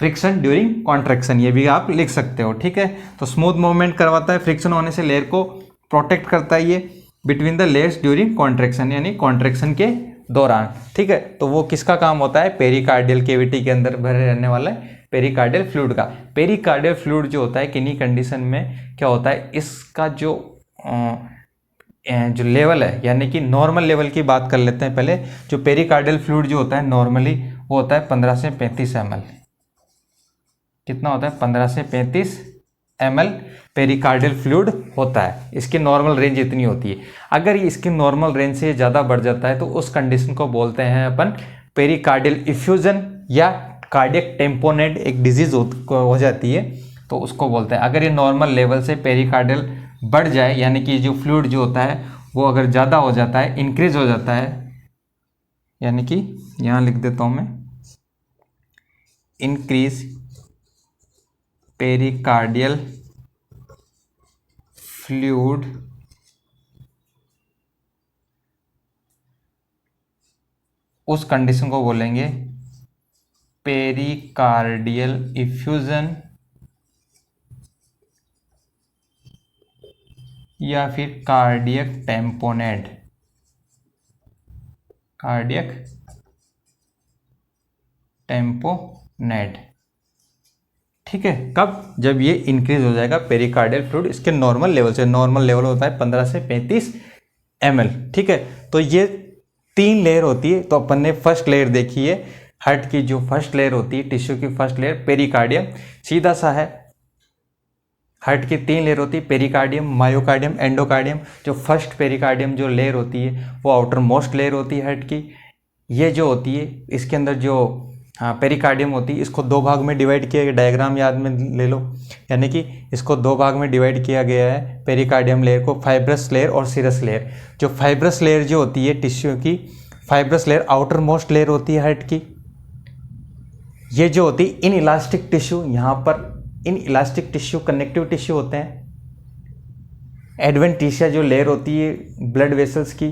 फ्रिक्शन ड्यूरिंग कॉन्ट्रैक्शन, ये भी आप लिख सकते हो, ठीक है। तो स्मूथ मूवमेंट करवाता है, फ्रिक्शन होने से लेयर को प्रोटेक्ट करता है ये between the layers during contraction, यानी कॉन्ट्रैक्शन के दौरान, ठीक है। तो वो किसका काम होता है? पेरिकार्डियल कैविटी के अंदर भरे रहने वाला है पेरिकार्डियल फ्लूइड का। पेरिकार्डियल फ्लूइड जो होता है किन्हीं कंडीशन में क्या होता है, इसका जो लेवल है, यानी कि नॉर्मल लेवल की बात कर लेते हैं पहले। जो पेरिकार्डियल फ्लूइड जो होता है नॉर्मली वो होता है 15 से 35 ml। कितना होता है? 15 से 35 ml पेरिकार्डियल फ्लूइड होता है। इसकी नॉर्मल रेंज इतनी होती है। अगर इसकी नॉर्मल रेंज से ज़्यादा बढ़ जाता है तो उस कंडीशन को बोलते हैं अपन पेरिकार्डियल इफ्यूजन या कार्डियक टेम्पोनेट एक डिजीज हो जाती है, तो उसको बोलते हैं। अगर ये नॉर्मल लेवल से पेरिकार्डियल बढ़ जाए, यानी कि जो फ्लूइड जो होता है वो अगर ज़्यादा हो जाता है, इंक्रीज हो जाता है, यानी कि यहाँ लिख देता हूँ मैं, इंक्रीज पेरिकार्डियल फ्लूइड, उस कंडीशन को बोलेंगे पेरिकार्डियल इफ्यूजन या फिर कार्डियक टेम्पोनेट, कार्डियक टेम्पोनेट। ठीक है, कब? जब ये इंक्रीज हो जाएगा पेरिकार्डियल फ्लूइड इसके नॉर्मल लेवल से। नॉर्मल लेवल होता है 15 से 35 ml। ठीक है, तो ये 3 लेयर होती है। तो अपन ने फर्स्ट लेयर देखी है, हार्ट की जो फर्स्ट लेयर होती है, टिश्यू की फर्स्ट लेयर पेरिकार्डियम, सीधा सा है। हार्ट की 3 लेयर होती है, पेरिकार्डियम, मायोकार्डियम, एंडोकार्डियम। जो फर्स्ट पेरिकार्डियम जो लेयर होती है वो आउटर मोस्ट लेयर होती है हार्ट की। ये जो होती है इसके अंदर जो पेरिकार्डियम होती है, इसको 2 भाग में डिवाइड किया गया, डायग्राम याद में ले लो, यानी कि इसको 2 भाग में डिवाइड किया गया है पेरिकार्डियम लेयर को, फाइब्रस लेयर और सीरस लेयर। जो फाइब्रस लेयर जो होती है टिश्यू की, fibrous layer outer most layer होती है हार्ट की। ये जो होती है इन इलास्टिक टिश्यू, यहाँ पर in elastic tissue connective tissue होते हैं। एडवेंटिशिया जो लेयर होती है ब्लड वेसल्स की,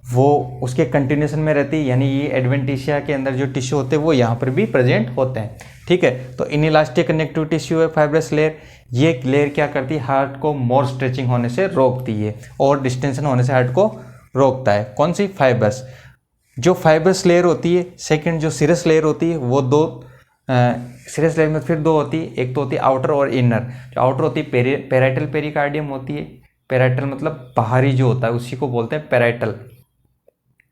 वो उसके कंटिन्यूशन में रहती है, यानी ये एडवेंटिशिया के अंदर जो टिश्यू होते हैं वो यहाँ पर भी प्रेजेंट होते हैं। ठीक है, तो इन इलास्टिक कनेक्टिव टिश्यू है फाइब्रस लेयर। ये लेयर क्या करती है? हार्ट को मोर स्ट्रेचिंग होने से रोकती है और डिस्टेंशन होने से हार्ट को रोकता है। कौन सी? फाइब्रस। जो फाइब्रस लेयर होती है, सेकेंड जो सीरस लेयर होती है, वो 2 सीरस लेयर में फिर 2 होती है, एक तो होती है आउटर और इनर। जो आउटर होती है पेराइटल पेरिकार्डियम होती है। पेराइटल मतलब बाहरी जो होता है उसी को बोलते हैं पेराइटल।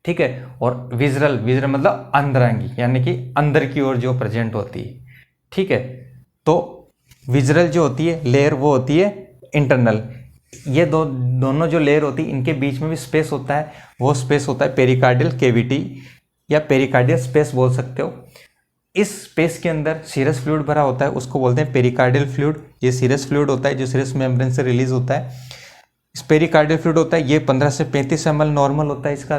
ठीक है, और विजरल, विजरल मतलब अंदरांगी, यानी कि अंदर की ओर जो प्रेजेंट होती है। ठीक है, तो विजरल जो होती है लेयर वो होती है इंटरनल। ये दोनों जो लेयर होती है इनके बीच में भी स्पेस होता है, वो स्पेस होता है पेरिकार्डियल केविटी या पेरिकार्डियल स्पेस बोल सकते हो। इस स्पेस के अंदर सीरस फ्लूइड भरा होता है, उसको बोलते हैं पेरिकार्डियल फ्लूइड। ये सीरस फ्लूइड होता है जो सीरस मेम्ब्रेन से रिलीज होता है। इस पेरिकार्डियल फ्लूइड होता है, ये 15 से 35 ml नॉर्मल होता है। इसका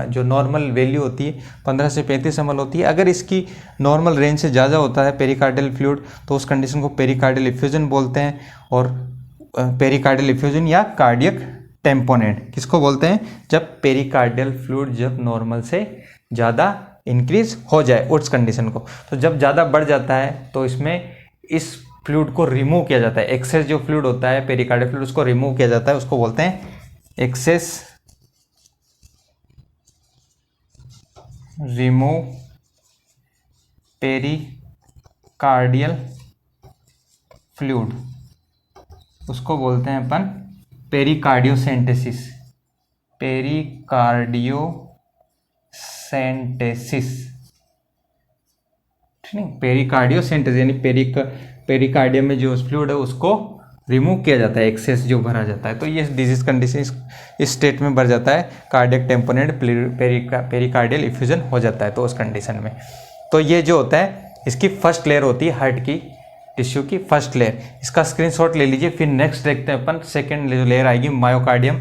जो नॉर्मल वैल्यू होती है 15 से 35 ml होती है। अगर इसकी नॉर्मल रेंज से ज़्यादा होता है पेरिकार्डियल फ्लूइड, तो उस कंडीशन को पेरिकार्डियल इफ्यूजन बोलते हैं। और पेरिकार्डियल इफ्यूजन या कार्डियक टेम्पोनेट किसको बोलते हैं? जब पेरिकार्डियल फ्लूइड जब नॉर्मल से ज़्यादा इंक्रीज हो जाए उस कंडीशन को। तो जब ज़्यादा बढ़ जाता है तो इसमें इस फ्लूइड को रिमूव किया जाता है। एक्सेस जो फ्लूइड होता है पेरिकार्डियल फ्लूइड, उसको रिमूव किया जाता है, उसको बोलते हैं एक्सेस रिमूव पेरिकार्डियल फ्लूइड, उसको बोलते हैं अपन पेरिकार्डियोसेंटेसिस। पेरिकार्डियोसेंटेसिस, ठीक है, पेरिकार्डियोसेंटेसिस यानी पेरिकार्डियम में जो फ्लूइड है उसको रिमूव किया जाता है, एक्सेस जो भरा जाता है। तो ये डिजीज कंडीशन इस स्टेट में बढ़ जाता है, कार्डियक टेम्पोनेट पेरिकार्डियल इफ्यूजन हो जाता है तो उस कंडीशन में। तो ये जो होता है इसकी फर्स्ट लेयर होती है हार्ट की टिश्यू की फर्स्ट लेयर। इसका स्क्रीनशॉट ले लीजिए। फिर नेक्स्ट देखते हैं अपन, सेकेंड जो लेयर आएगी मायोकार्डियम।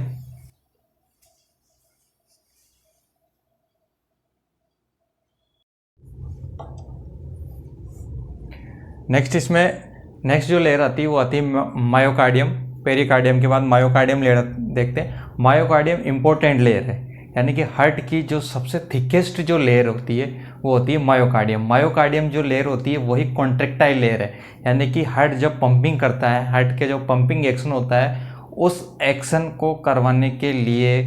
नेक्स्ट जो लेयर आती है वो आती है मायोकार्डियम। पेरिकार्डियम के बाद मायोकार्डियम लेयर देखते हैं। मायोकार्डियम इंपॉर्टेंट लेयर है, यानी कि हार्ट की जो सबसे थिकेस्ट जो लेयर होती है वो होती है मायोकार्डियम। मायोकार्डियम जो लेयर होती है वही कॉन्ट्रेक्टाइल लेयर है, यानी कि हार्ट जब पंपिंग करता है, हार्ट के जो पंपिंग एक्शन होता है उस एक्शन को करवाने के लिए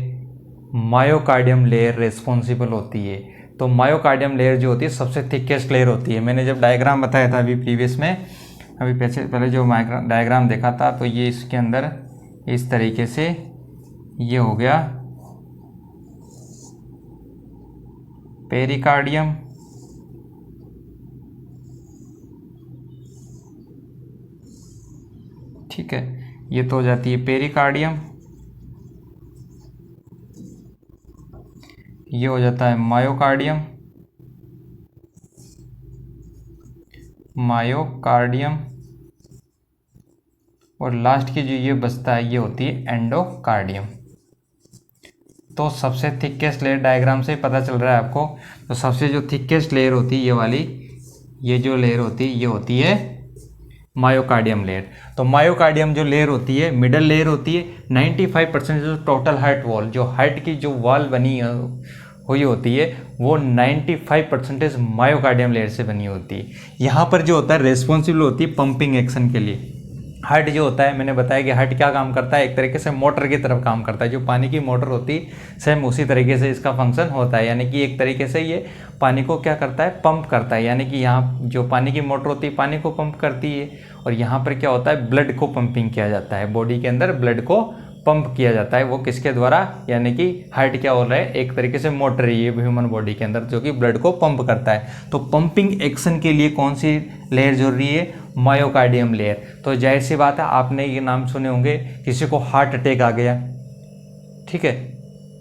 मायोकार्डियम लेयर रिस्पॉन्सिबल होती है। तो मायोकार्डियम लेयर जो होती है सबसे थिकेस्ट लेयर होती है। मैंने जब डायग्राम बताया था अभी प्रीवियस में, अभी पहले जो डायग्राम देखा था, तो ये इसके अंदर इस तरीके से ये हो गया पेरिकार्डियम, ठीक है, ये तो हो जाती है पेरिकार्डियम, ये हो जाता है मायोकार्डियम, मायोकार्डियम, और लास्ट की जो ये बचता है ये होती है एंडोकार्डियम। तो सबसे थिकेस्ट लेयर डायग्राम से पता चल रहा है आपको, तो सबसे जो थिकेस्ट लेयर होती है ये वाली, ये जो लेयर होती है ये होती है मायोकार्डियम लेयर। तो मायोकार्डियम जो लेयर होती है मिडल लेयर होती है। 95% जो टोटल हार्ट वॉल, जो हार्ट की जो वॉल बनी हुई होती है वो 95% मायोकार्डियम लेयर से बनी होती है। यहाँ पर जो होता है रेस्पॉन्सिबल होती है पंपिंग एक्शन के लिए। हार्ट जो होता है, मैंने बताया कि हार्ट क्या काम करता है, एक तरीके से मोटर की तरफ काम करता है। जो पानी की मोटर होती है सेम उसी तरीके से इसका फंक्शन होता है, यानी कि एक तरीके से ये पानी को क्या करता है, पंप करता है। यानी कि यहाँ जो पानी की मोटर होती है पानी को पंप करती है, और यहाँ पर क्या होता है, ब्लड को पंपिंग किया जाता है। बॉडी के अंदर ब्लड को पंप किया जाता है, वो किसके द्वारा, यानी कि हार्ट क्या हो रहा है, एक तरीके से मोटर ही है ह्यूमन बॉडी के अंदर जो कि ब्लड को पंप करता है। तो पंपिंग एक्शन के लिए कौन सी लेयर जरूरी है, मायोकार्डियम लेयर। तो जाहिर सी बात है आपने ये नाम सुने होंगे, किसी को हार्ट अटैक आ गया, ठीक है,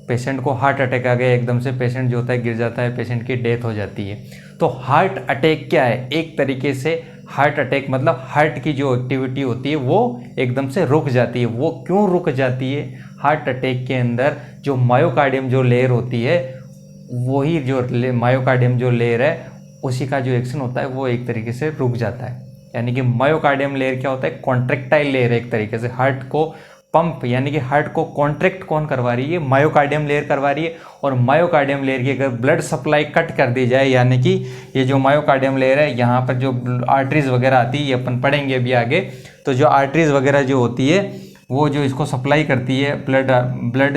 पेशेंट को हार्ट अटैक आ गया, एकदम से पेशेंट जो होता है गिर जाता है, पेशेंट की डेथ हो जाती है। तो हार्ट अटैक क्या है, एक तरीके से हार्ट अटैक मतलब हार्ट की जो एक्टिविटी होती है वो एकदम से रुक जाती है। वो क्यों रुक जाती है, हार्ट अटैक के अंदर जो मायोकार्डियम जो लेयर होती है, वही जो मायोकार्डियम जो लेयर है उसी का जो एक्शन होता है वो एक तरीके से रुक जाता है। यानी कि मायोकार्डियम लेयर क्या होता है, कॉन्ट्रेक्टाइल लेयर है, एक तरीके से हार्ट को पंप, यानी कि हार्ट को कॉन्ट्रैक्ट कौन करवा रही है, मायोकार्डियम लेयर करवा रही है। और मायोकार्डियम लेयर की अगर ब्लड सप्लाई कट कर दी जाए, यानी कि ये जो मायोकार्डियम लेयर है यहाँ पर जो आर्टरीज वगैरह आती है, ये अपन पढ़ेंगे अभी आगे, तो जो आर्टरीज वगैरह जो होती है वो जो इसको सप्लाई करती है ब्लड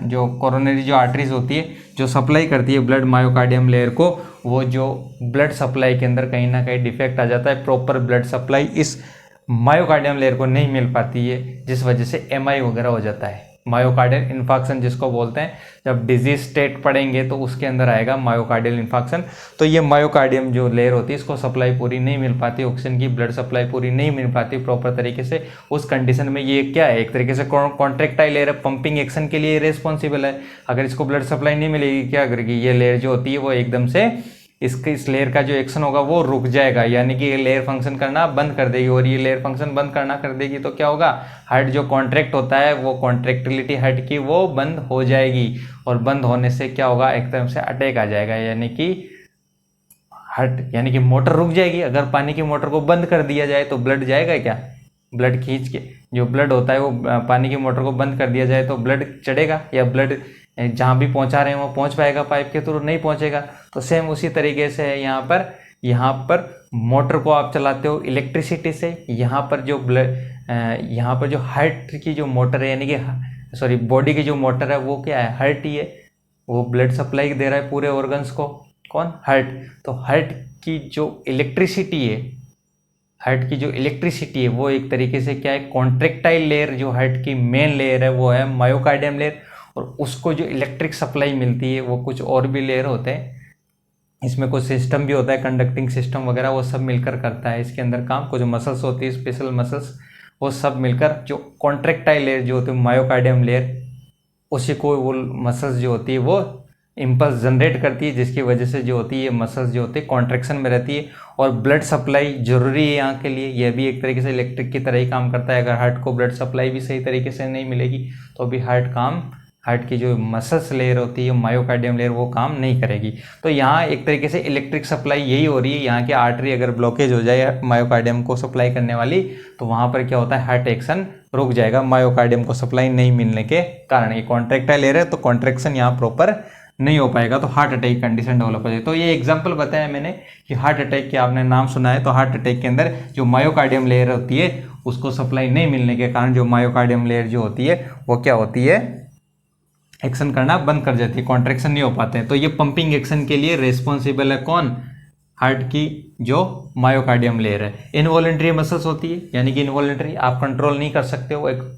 जो कोरोनरी जो आर्टरीज होती है जो सप्लाई करती है ब्लड मायोकार्डियम लेयर को, वो जो ब्लड सप्लाई के अंदर कहीं ना कहीं डिफेक्ट आ जाता है, प्रॉपर ब्लड सप्लाई इस मायोकार्डियम लेयर को नहीं मिल पाती है, जिस वजह से एमआई वगैरह हो जाता है, मायोकार्डियल इन्फार्क्शन जिसको बोलते हैं। जब डिजीज स्टेट पढ़ेंगे तो उसके अंदर आएगा मायोकार्डियल इन्फार्क्शन। तो ये मायोकार्डियम जो लेयर होती है इसको सप्लाई पूरी नहीं मिल पाती, ऑक्सीजन की ब्लड सप्लाई पूरी नहीं मिल पाती प्रॉपर तरीके से। उस कंडीशन में ये क्या है, एक तरीके से कॉन्ट्रैक्टाइल लेयर पंपिंग एक्शन के लिए रिस्पॉन्सिबल है। अगर इसको ब्लड सप्लाई नहीं मिलेगी क्या करेगी, ये लेयर जो होती है वो एकदम से इस लेयर का जो एक्शन होगा वो रुक जाएगा, यानी कि ये लेयर फंक्शन करना बंद कर देगी। और ये लेयर फंक्शन बंद करना कर देगी तो क्या होगा, हार्ट जो कॉन्ट्रैक्ट होता है वो कॉन्ट्रैक्टिलिटी हार्ट की वो बंद हो जाएगी, और बंद होने से क्या होगा, एकदम से अटैक आ जाएगा, यानी कि हार्ट यानी कि मोटर रुक जाएगी। अगर पानी की मोटर को बंद कर दिया जाए तो ब्लड जाएगा क्या, ब्लड खींच के जो ब्लड होता है वो पानी की मोटर को बंद कर दिया जाए तो ब्लड चढ़ेगा, या ब्लड जहाँ भी पहुँचा रहे हैं वो पहुँच पाएगा, पाइप के थ्रू नहीं पहुँचेगा। तो सेम उसी तरीके से है यहाँ पर मोटर को आप चलाते हो इलेक्ट्रिसिटी से, यहाँ पर जो हार्ट की जो मोटर है, यानी कि सॉरी बॉडी की जो मोटर है वो क्या है, हार्ट ही है, वो ब्लड सप्लाई दे रहा है पूरे ऑर्गन्स को, कौन, हार्ट। तो हार्ट की जो इलेक्ट्रिसिटी है वो एक तरीके से क्या है, कॉन्ट्रैक्टाइल लेयर जो हार्ट की मेन लेयर है वो है मायोकार्डियम लेयर, और उसको जो इलेक्ट्रिक सप्लाई मिलती है वो कुछ और भी लेयर होते हैं, इसमें कुछ सिस्टम भी होता है, कंडक्टिंग सिस्टम वगैरह, वो सब मिलकर करता है इसके अंदर काम। कुछ मसल्स होती है, स्पेशल मसल्स, वो सब मिलकर जो कॉन्ट्रैक्टाइल लेयर जो होती है मायोकार्डियम लेयर, उसी को वो मसल्स जो होती है वो इम्पल्स जनरेट करती है, जिसकी वजह से जो होती है ये मसल्स जो होती है कॉन्ट्रैक्शन में रहती है। और ब्लड सप्लाई जरूरी है यहाँ के लिए, यह भी एक तरीके से इलेक्ट्रिक की तरह ही काम करता है। अगर हार्ट को ब्लड सप्लाई भी सही तरीके से नहीं मिलेगी तो भी हार्ट की जो मसल्स लेयर होती है मायोकार्डियम लेयर वो काम नहीं करेगी। तो यहाँ एक तरीके से इलेक्ट्रिक सप्लाई यही हो रही है। यहाँ की आर्टरी अगर ब्लॉकेज हो जाए मायोकार्डियम को सप्लाई करने वाली, तो वहाँ पर क्या होता है, हार्ट एक्शन रुक जाएगा मायोकार्डियम को सप्लाई नहीं मिलने के कारण। ये कॉन्ट्रैक्टाइल लेयर है तो कॉन्ट्रैक्शन यहाँ प्रॉपर नहीं हो पाएगा, तो हार्ट अटैक कंडीशन डेवलप हो जाए। तो ये एग्जांपल बताया मैंने कि हार्ट अटैक के आपने नाम सुना है, तो हार्ट अटैक के अंदर जो मायोकार्डियम लेयर होती है उसको सप्लाई नहीं मिलने के कारण जो मायोकार्डियम लेयर जो होती है वो क्या होती है, एक्शन करना बंद कर जाती है, कॉन्ट्रैक्शन नहीं हो पाते हैं। तो ये पंपिंग एक्शन के लिए रेस्पॉन्सिबल है कौन, हार्ट की जो मायोकार्डियम लेयर है। इनवॉलेंट्री मसल्स होती है, यानी कि इनवॉलेंट्री आप कंट्रोल नहीं कर सकते हो, एक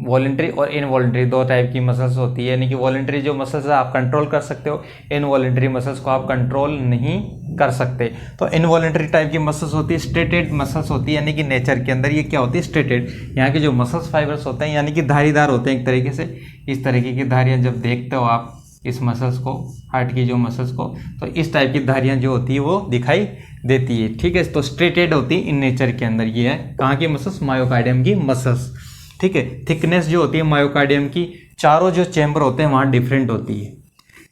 वॉलेंट्री और इनवॉलेंट्री दो टाइप की मसल्स होती है। यानी कि वॉलेंट्री जो मसल्स है आप कंट्रोल कर सकते हो, इनवॉलेंट्री मसल्स को आप कंट्रोल नहीं कर सकते। तो इनवॉलेंट्री टाइप की मसल्स होती है, स्ट्रेटेड मसल्स होती है, यानी कि नेचर के अंदर ये क्या होती है, स्ट्रेटेड। यहाँ के जो मसल्स फाइबर्स होते हैं यानी कि धारीदार होते हैं एक तरीके से, इस तरीके की धारियाँ जब देखते हो आप इस मसल्स को, हार्ट की जो मसल्स को, तो इस टाइप की धारियाँ जो होती है वो दिखाई देती है। ठीक है, तो स्ट्रेटेड होती है इन नेचर के अंदर। ये है कहाँ की मसल्स, मायोकार्डियम की मसल्स। ठीक है, थिकनेस जो होती है मायोकार्डियम की, चारों जो चैम्बर होते हैं वहाँ डिफरेंट होती है।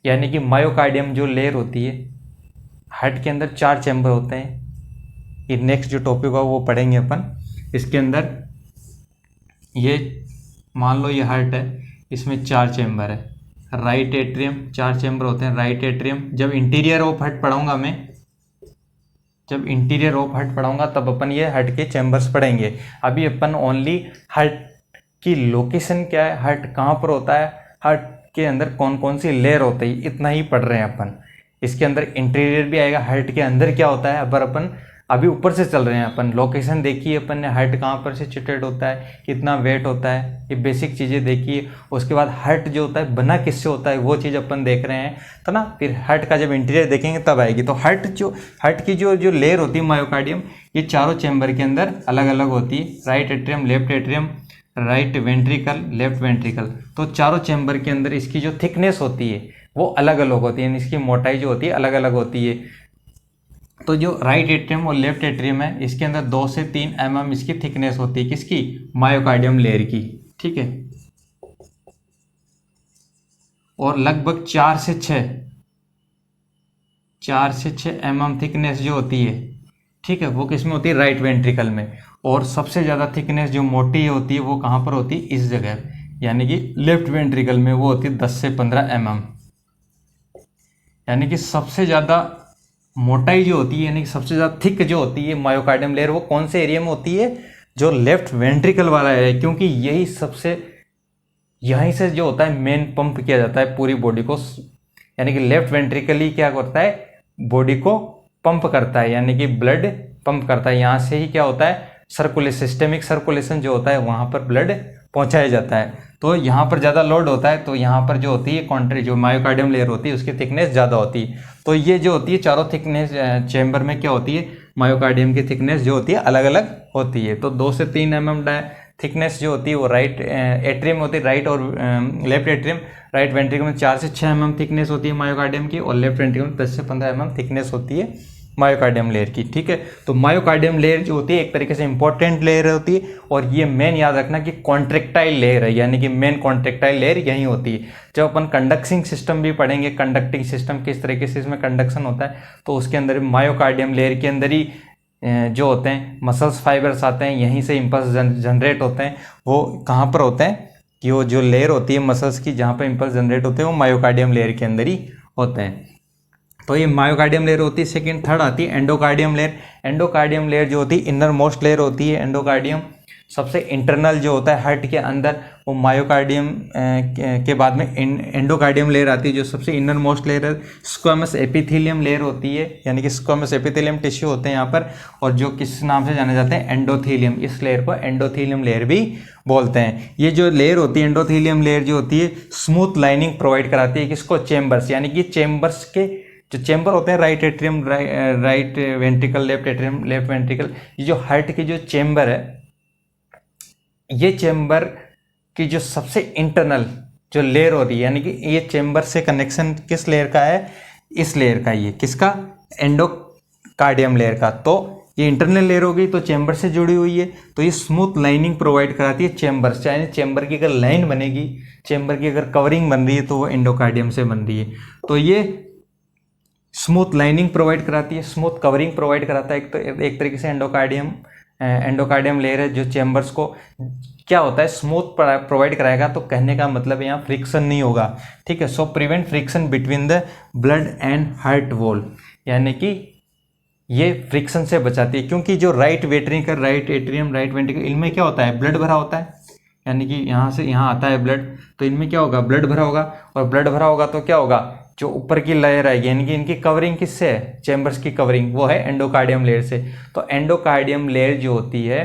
यानी कि मायोकार्डियम जो लेयर होती है, हार्ट के अंदर 4 चैम्बर होते हैं। ये नेक्स्ट जो टॉपिक होगा वो पढ़ेंगे अपन। इसके अंदर ये मान लो ये हार्ट है, इसमें 4 चैम्बर है। राइट एट्रियम, 4 चैम्बर होते हैं राइट एट्रियम। जब इंटीरियर ऑफ हार्ट पढ़ाऊंगा मैं, जब इंटीरियर ऑफ हार्ट पढ़ाऊंगा तब अपन ये हार्ट के चैम्बर्स पढ़ेंगे। अभी अपन ओनली हार्ट की लोकेशन क्या है, हार्ट कहाँ पर होता है, हार्ट के अंदर कौन कौन सी लेयर होती है, इतना ही पढ़ रहे हैं अपन। इसके अंदर इंटीरियर भी आएगा, हार्ट के अंदर क्या होता है, पर अपन अभी ऊपर से चल रहे हैं। अपन लोकेशन देखिए, अपन ने हार्ट कहाँ पर सिचुएटेड होता है, कितना वेट होता है, ये बेसिक चीज़ें देखिए। उसके बाद हार्ट जो होता है बना किससे होता है वो चीज़ अपन देख रहे हैं, तो ना फिर हार्ट का जब इंटीरियर देखेंगे तब आएगी। तो हार्ट की जो लेयर होती है मायोकार्डियम, ये चारों चैम्बर के अंदर अलग अलग होती है। Right atrium, left atrium, right ventricle, left ventricle. तो चारों चैम्बर के अंदर इसकी जो थिकनेस होती है वो अलग अलग होती है, इसकी मोटाई जो होती है अलग अलग होती है। तो जो राइट एट्रियम और लेफ्ट एट्रियम है, इसके अंदर 2 से 3 mm इसकी थिकनेस होती है, किसकी, मायोकार्डियम लेयर की। ठीक है, और लगभग 4 से 6 mm थिकनेस जो होती है, ठीक है, वो किसमें होती है, राइट वेंट्रिकल में। और सबसे ज़्यादा थिकनेस जो मोटी होती है वो कहाँ पर होती है, इस जगह, यानी कि लेफ्ट वेंट्रिकल में, वो होती है 10 से 15 mm। यानी कि सबसे ज़्यादा मोटाई जो होती है, यानी कि सबसे ज़्यादा थिक जो होती है मायोकार्डियम लेयर, वो कौन से एरिया में होती है, जो लेफ्ट वेंट्रिकल वाला है। क्योंकि यही सबसे, यहीं से जो होता है मेन पंप किया जाता है पूरी बॉडी को। यानी कि लेफ्ट वेंट्रिकल ही क्या करता है, बॉडी को पंप करता है, यानी कि ब्लड पंप करता है। यहाँ से ही क्या होता है, सर्कुलेशन, सिस्टेमिक सर्कुलेशन जो होता है, वहाँ पर ब्लड पहुँचाया जाता है। तो यहाँ पर ज़्यादा लोड होता है, तो यहाँ पर जो होती है कॉन्ट्री, जो मायोकार्डियम लेयर होती है उसकी थिकनेस ज़्यादा होती है। तो ये जो होती है चारों थिकनेस चैम्बर में क्या होती है, मायोकार्डियम की थिकनेस जो होती है अलग अलग होती है। तो 2 से 3 mm थिकनेस जो होती है वो राइट एट्रियम होती है, राइट और लेफ्ट एट्रियम। राइट वेंट्रिकल में 4 से 6 mm थिकनेस होती है मायोकार्डियम की, और लेफ्ट वेंट्रिकल में 10 से 15 mm थिकनेस होती है मायोकार्डियम लेयर की। ठीक है, तो मायोकार्डियम लेयर जो होती है एक तरीके से इंपॉर्टेंट लेयर होती है, और ये मेन याद रखना कि कॉन्ट्रेक्टाइल लेयर है, यानी कि मेन कॉन्ट्रेक्टाइल लेयर यही होती है। जब अपन कंडक्टिंग सिस्टम भी पढ़ेंगे, कंडक्टिंग सिस्टम किस तरीके से इसमें कंडक्शन होता है, तो उसके अंदर मायोकार्डियम लेयर के अंदर ही जो होते हैं मसल्स फाइबर्स आते हैं, यहीं से इम्पल्स जनरेट होते हैं। वो कहाँ पर होते हैं, कि वो जो लेयर होती है मसल्स की जहाँ पर इम्पल्स जनरेट होते हैं वो मायोकार्डियम लेयर के अंदर ही होते हैं। तो ये मायोकार्डियम लेयर होती है। सेकंड, थर्ड आती है एंडोकार्डियम लेयर। एंडोकार्डियम लेयर जो होती है इनर मोस्ट लेयर होती है। एंडोकार्डियम सबसे इंटरनल जो होता है हार्ट के अंदर, वो मायोकार्डियम के बाद में एंडोकार्डियम लेयर आती है जो सबसे इनर मोस्ट लेयर है। स्क्वामस एपिथेलियम लेयर होती है, यानी कि स्क्वामस एपिथेलियम टिश्यू होते हैं यहाँ पर, और जो किस नाम से जाने जाते हैं, एंडोथेलियम। इस लेयर को एंडोथेलियम लेयर भी बोलते हैं। ये जो लेयर होती है एंडोथेलियम लेयर जो होती है स्मूथ लाइनिंग प्रोवाइड कराती है किसको, चेम्बर्स, यानी कि चेम्बर्स के जो चेम्बर होते हैं right atrium, right ventricle, left atrium, left ventricle, ये जो हार्ट की जो चेम्बर है, ये चेम्बर की जो सबसे इंटरनल जो लेयर हो रही है, यानी कि ये चेम्बर से कनेक्शन किस लेयर का है, इस लेयर का, ये किसका, एंडोकार्डियम लेयर का। तो ये इंटरनल लेयर हो गई, तो चेम्बर से जुड़ी हुई है, तो ये स्मूथ लाइनिंग प्रोवाइड कराती है चेम्बर से। यानी चेम्बर की अगर लाइन बनेगी, चेम्बर की अगर कवरिंग बन रही है तो वो एंडोकार्डियम से बन रही है। तो ये स्मूथ लाइनिंग प्रोवाइड कराती है, स्मूथ कवरिंग प्रोवाइड कराता है। एक तरीके से एंडोकार्डियम लेयर है जो चेम्बर्स को क्या होता है, स्मूथ प्रोवाइड कराएगा। तो कहने का मतलब यहाँ फ्रिक्शन नहीं होगा, ठीक है। So prevent friction between the blood and heart wall, यानी कि ये फ्रिक्शन से बचाती है। क्योंकि जो right ventricle, right atrium, right ventricle, इनमें क्या होता है, ब्लड भरा होता है, यानी कि यहाँ से यहाँ आता है ब्लड, तो इनमें क्या होगा, ब्लड भरा होगा। और ब्लड भरा होगा तो क्या होगा, जो ऊपर की लेयर आएगी, यानी कि इनकी कवरिंग किससे है, चेम्बर्स की कवरिंग, वो है एंडोकार्डियम लेयर से। तो एंडोकार्डियम लेयर जो होती है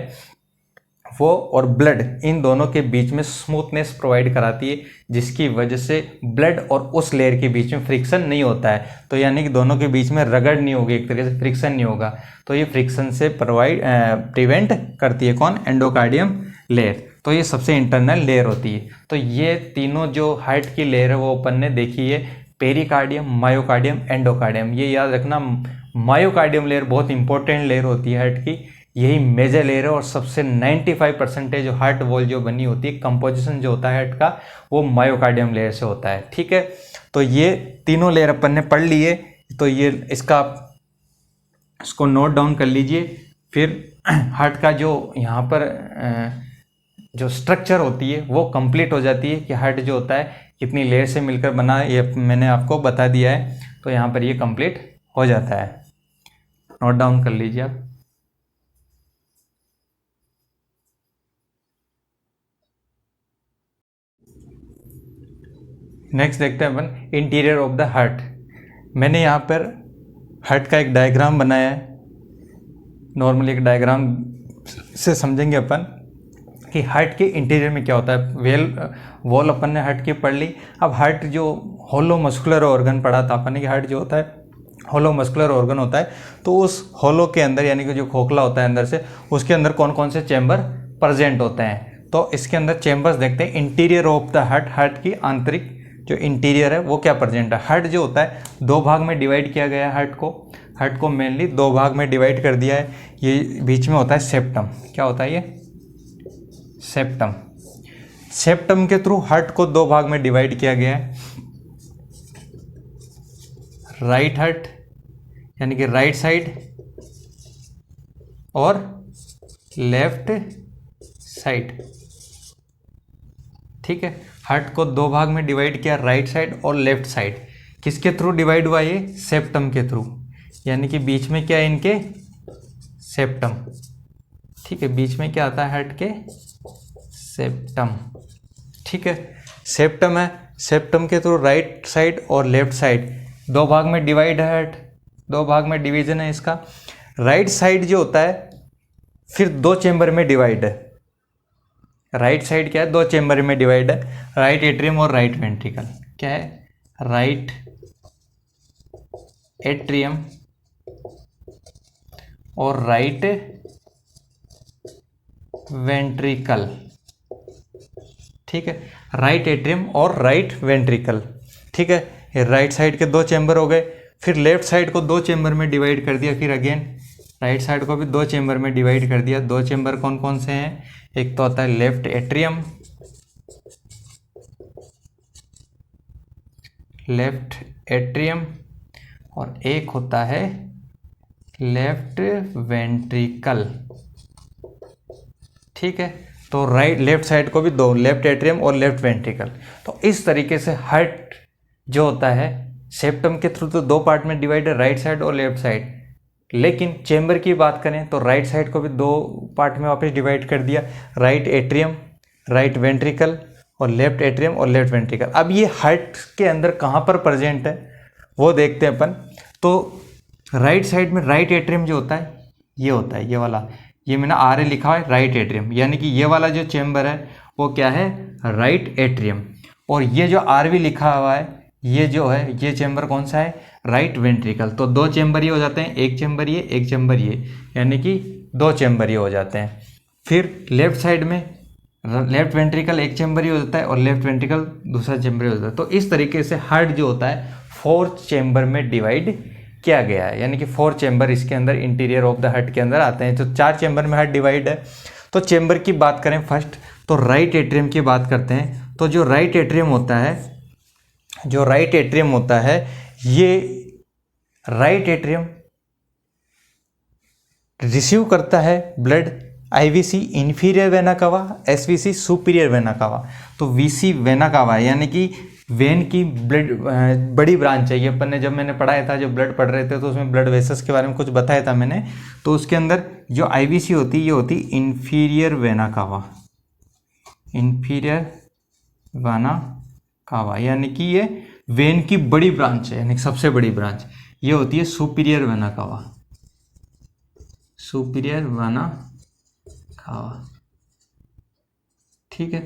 वो और ब्लड, इन दोनों के बीच में स्मूथनेस प्रोवाइड कराती है, जिसकी वजह से ब्लड और उस लेयर के बीच में फ्रिक्शन नहीं होता है। तो यानी कि दोनों के बीच में रगड़ नहीं होगी, एक तरीके से फ्रिक्शन नहीं होगा। तो ये फ्रिक्शन से प्रिवेंट करती है कौन, एंडोकार्डियम लेयर। तो ये सबसे इंटरनल लेयर होती है। तो ये तीनों जो हार्ट की लेयर है वो अपन ने देखी है, पेरिकार्डियम, मायोकार्डियम, एंडोकार्डियम। ये याद रखना, मायोकार्डियम लेयर बहुत इंपॉर्टेंट लेयर होती है हार्ट की, यही मेजर लेयर है और सबसे 95% जो हार्ट वॉल जो बनी होती है, कंपोजिशन जो होता है हार्ट का, वो मायोकार्डियम लेयर से होता है। ठीक है, तो ये तीनों लेयर अपन ने पढ़ लिए, तो ये इसको नोट डाउन कर लीजिए। फिर हार्ट का जो यहाँ पर जो स्ट्रक्चर होती है वो कंप्लीट हो जाती है कि हार्ट जो होता है कितनी लेयर से मिलकर बना है, ये मैंने आपको बता दिया है, तो यहाँ पर ये कंप्लीट हो जाता है। नोट डाउन कर लीजिए आप। नेक्स्ट देखते हैं अपन इंटीरियर ऑफ द हार्ट। मैंने यहाँ पर हार्ट का एक डायग्राम बनाया है। नॉर्मली एक डायग्राम से समझेंगे अपन कि हार्ट के इंटीरियर में क्या होता है। वॉल अपन ने हार्ट की पढ़ ली। अब हार्ट जो होलो मस्कुलर ऑर्गन पढ़ा था अपन ने कि हार्ट जो होता है होलो मस्कुलर ऑर्गन होता है, तो उस होलो के अंदर यानी कि जो खोखला होता है अंदर से, उसके अंदर कौन कौन से चैम्बर प्रेजेंट होते हैं। तो इसके अंदर चैम्बर्स देखते हैं। Interior of the heart, heart की आंतरिक जो इंटीरियर है वो क्या प्रेजेंट है। हार्ट जो होता है दो भाग में डिवाइड किया गया है। हार्ट को मेनली दो भाग में डिवाइड कर दिया है। ये बीच में होता है सेप्टम। क्या होता है ये? सेप्टम। सेप्टम के थ्रू हार्ट को दो भाग में डिवाइड किया गया है। राइट हार्ट यानी कि राइट साइड और लेफ्ट साइड। ठीक है, हार्ट को दो भाग में डिवाइड किया, राइट साइड और लेफ्ट साइड। किसके थ्रू डिवाइड हुआ ये? सेप्टम के थ्रू, यानी कि बीच में क्या है इनके? सेप्टम। ठीक है, बीच में क्या आता है हार्ट के? सेप्टम। ठीक है, सेप्टम है। सेप्टम के थ्रू राइट साइड और लेफ्ट साइड दो भाग में डिवाइड है हार्ट, दो भाग में डिवीजन है इसका। राइट साइड जो होता है फिर दो चेंबर में डिवाइड है। राइट साइड क्या है? दो चेंबर में डिवाइड है, राइट एट्रियम और राइट वेंट्रिकल। क्या है? राइट एट्रियम और राइट वेंट्रिकल। ठीक है, राइट एट्रियम और राइट वेंट्रिकल। ठीक है, ये राइट साइड के दो चेंबर हो गए। फिर लेफ्ट साइड को दो चेंबर में डिवाइड कर दिया। फिर अगेन राइट साइड को भी दो चेंबर में डिवाइड कर दिया। दो चेंबर कौन कौन से हैं? एक तो होता है लेफ्ट एट्रियम, और एक होता है लेफ्ट वेंट्रिकल। ठीक है, तो लेफ्ट साइड को भी दो, लेफ्ट एट्रियम और लेफ्ट वेंट्रिकल। तो इस तरीके से हार्ट जो होता है सेप्टम के थ्रू तो दो पार्ट में डिवाइड है, राइट साइड और लेफ्ट साइड। लेकिन चेंबर की बात करें तो राइट साइड को भी दो पार्ट में वापस डिवाइड कर दिया, राइट एट्रियम, राइट वेंट्रिकल और लेफ्ट एट्रियम और लेफ्ट वेंट्रिकल। अब ये हार्ट के अंदर कहाँ पर प्रेजेंट है वो देखते हैं अपन। तो राइट साइड में राइट एट्रियम जो होता है ये होता है, ये वाला, ये मैंने आर ए लिखा है राइट एट्रियम, यानी कि ये वाला जो चेंबर है वो क्या है? Right atrium. और ये जो आर वी लिखा हुआ है ये जो है ये चेंबर कौन सा है? Right ventricle. तो दो चेंबर ये हो जाते हैं, एक चेंबर ये, एक चेंबर ये, यानी कि दो चेंबर ये हो जाते हैं। फिर लेफ्ट साइड में लेफ्ट वेंट्रिकल एक चेंबर ही हो जाता है और लेफ्ट वेंट्रिकल दूसरा चेंबर ही हो जाता है। तो इस तरीके से हार्ट जो होता है 4 चेंबर में डिवाइड किया गया है, यानी कि 4 चेंबर इसके अंदर इंटीरियर ऑफ द हार्ट के अंदर आते हैं। तो 4 चेंबर में हार्ट डिवाइड है। तो चेंबर की बात करें फर्स्ट तो राइट एट्रियम की बात करते हैं। तो जो राइट एट्रियम होता है ये राइट एट्रियम रिसीव करता है blood IVC inferior vena cava, SVC superior vena cava. तो वीसी वेना कावा यानी कि वेन की ब्लड बड़ी ब्रांच है। ये अपन ने जब मैंने पढ़ाया था, जब ब्लड पढ़ रहे थे तो उसमें ब्लड वेसल्स के बारे में कुछ बताया था मैंने। तो उसके अंदर जो आईवीसी होती है ये होती inferior vena cava, inferior vena cava, यानी कि ये वेन की बड़ी ब्रांच है, यानी सबसे बड़ी ब्रांच। ये होती है superior vena cava, superior vena cava. ठीक है,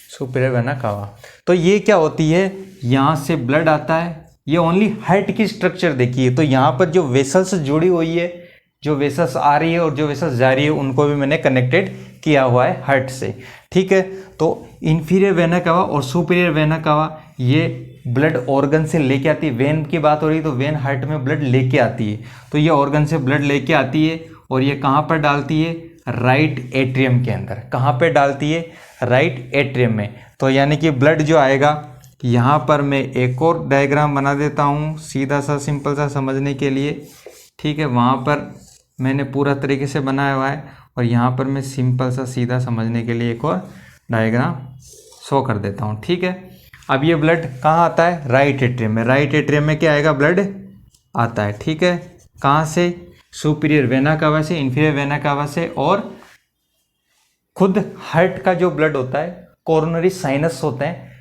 सुपीरियर वेना कावा। तो ये क्या होती है? यहाँ से ब्लड आता है। ये ओनली हार्ट की स्ट्रक्चर देखिए। तो यहाँ पर जो वेसल्स जुड़ी हुई है, जो वेसल्स आ रही है और जो वेसल्स जा रही है, उनको भी मैंने कनेक्टेड किया हुआ है हार्ट से। ठीक है, तो इंफीरियर वेना कावा और सुपीरियर वेना कावा ये ब्लड ऑर्गन से लेके आती है। वेन की बात हो रही है तो वेन हार्ट में ब्लड लेके आती है, तो ये ऑर्गन से ब्लड लेके आती है और ये कहाँ पर डालती है, राइट एट्रियम के अंदर। कहाँ पे डालती है, राइट एट्रियम में। तो यानी कि ब्लड जो आएगा, यहाँ पर मैं एक और डायग्राम बना देता हूँ सीधा सा सिंपल सा समझने के लिए, ठीक है। वहाँ पर मैंने पूरा तरीके से बनाया हुआ है और यहाँ पर मैं सिंपल सा सीधा समझने के लिए एक और डायग्राम शो कर देता हूँ, ठीक है। अब ये ब्लड कहाँ आता है, राइट एट्रियम में। राइट एट्रियम में क्या आएगा, ब्लड आता है, ठीक है। कहाँ से, सुपीरियर वेना कावा से, इंफीरियर वेना कावा से, और खुद हार्ट का जो ब्लड होता है, कोरोनरी साइनस होते हैं,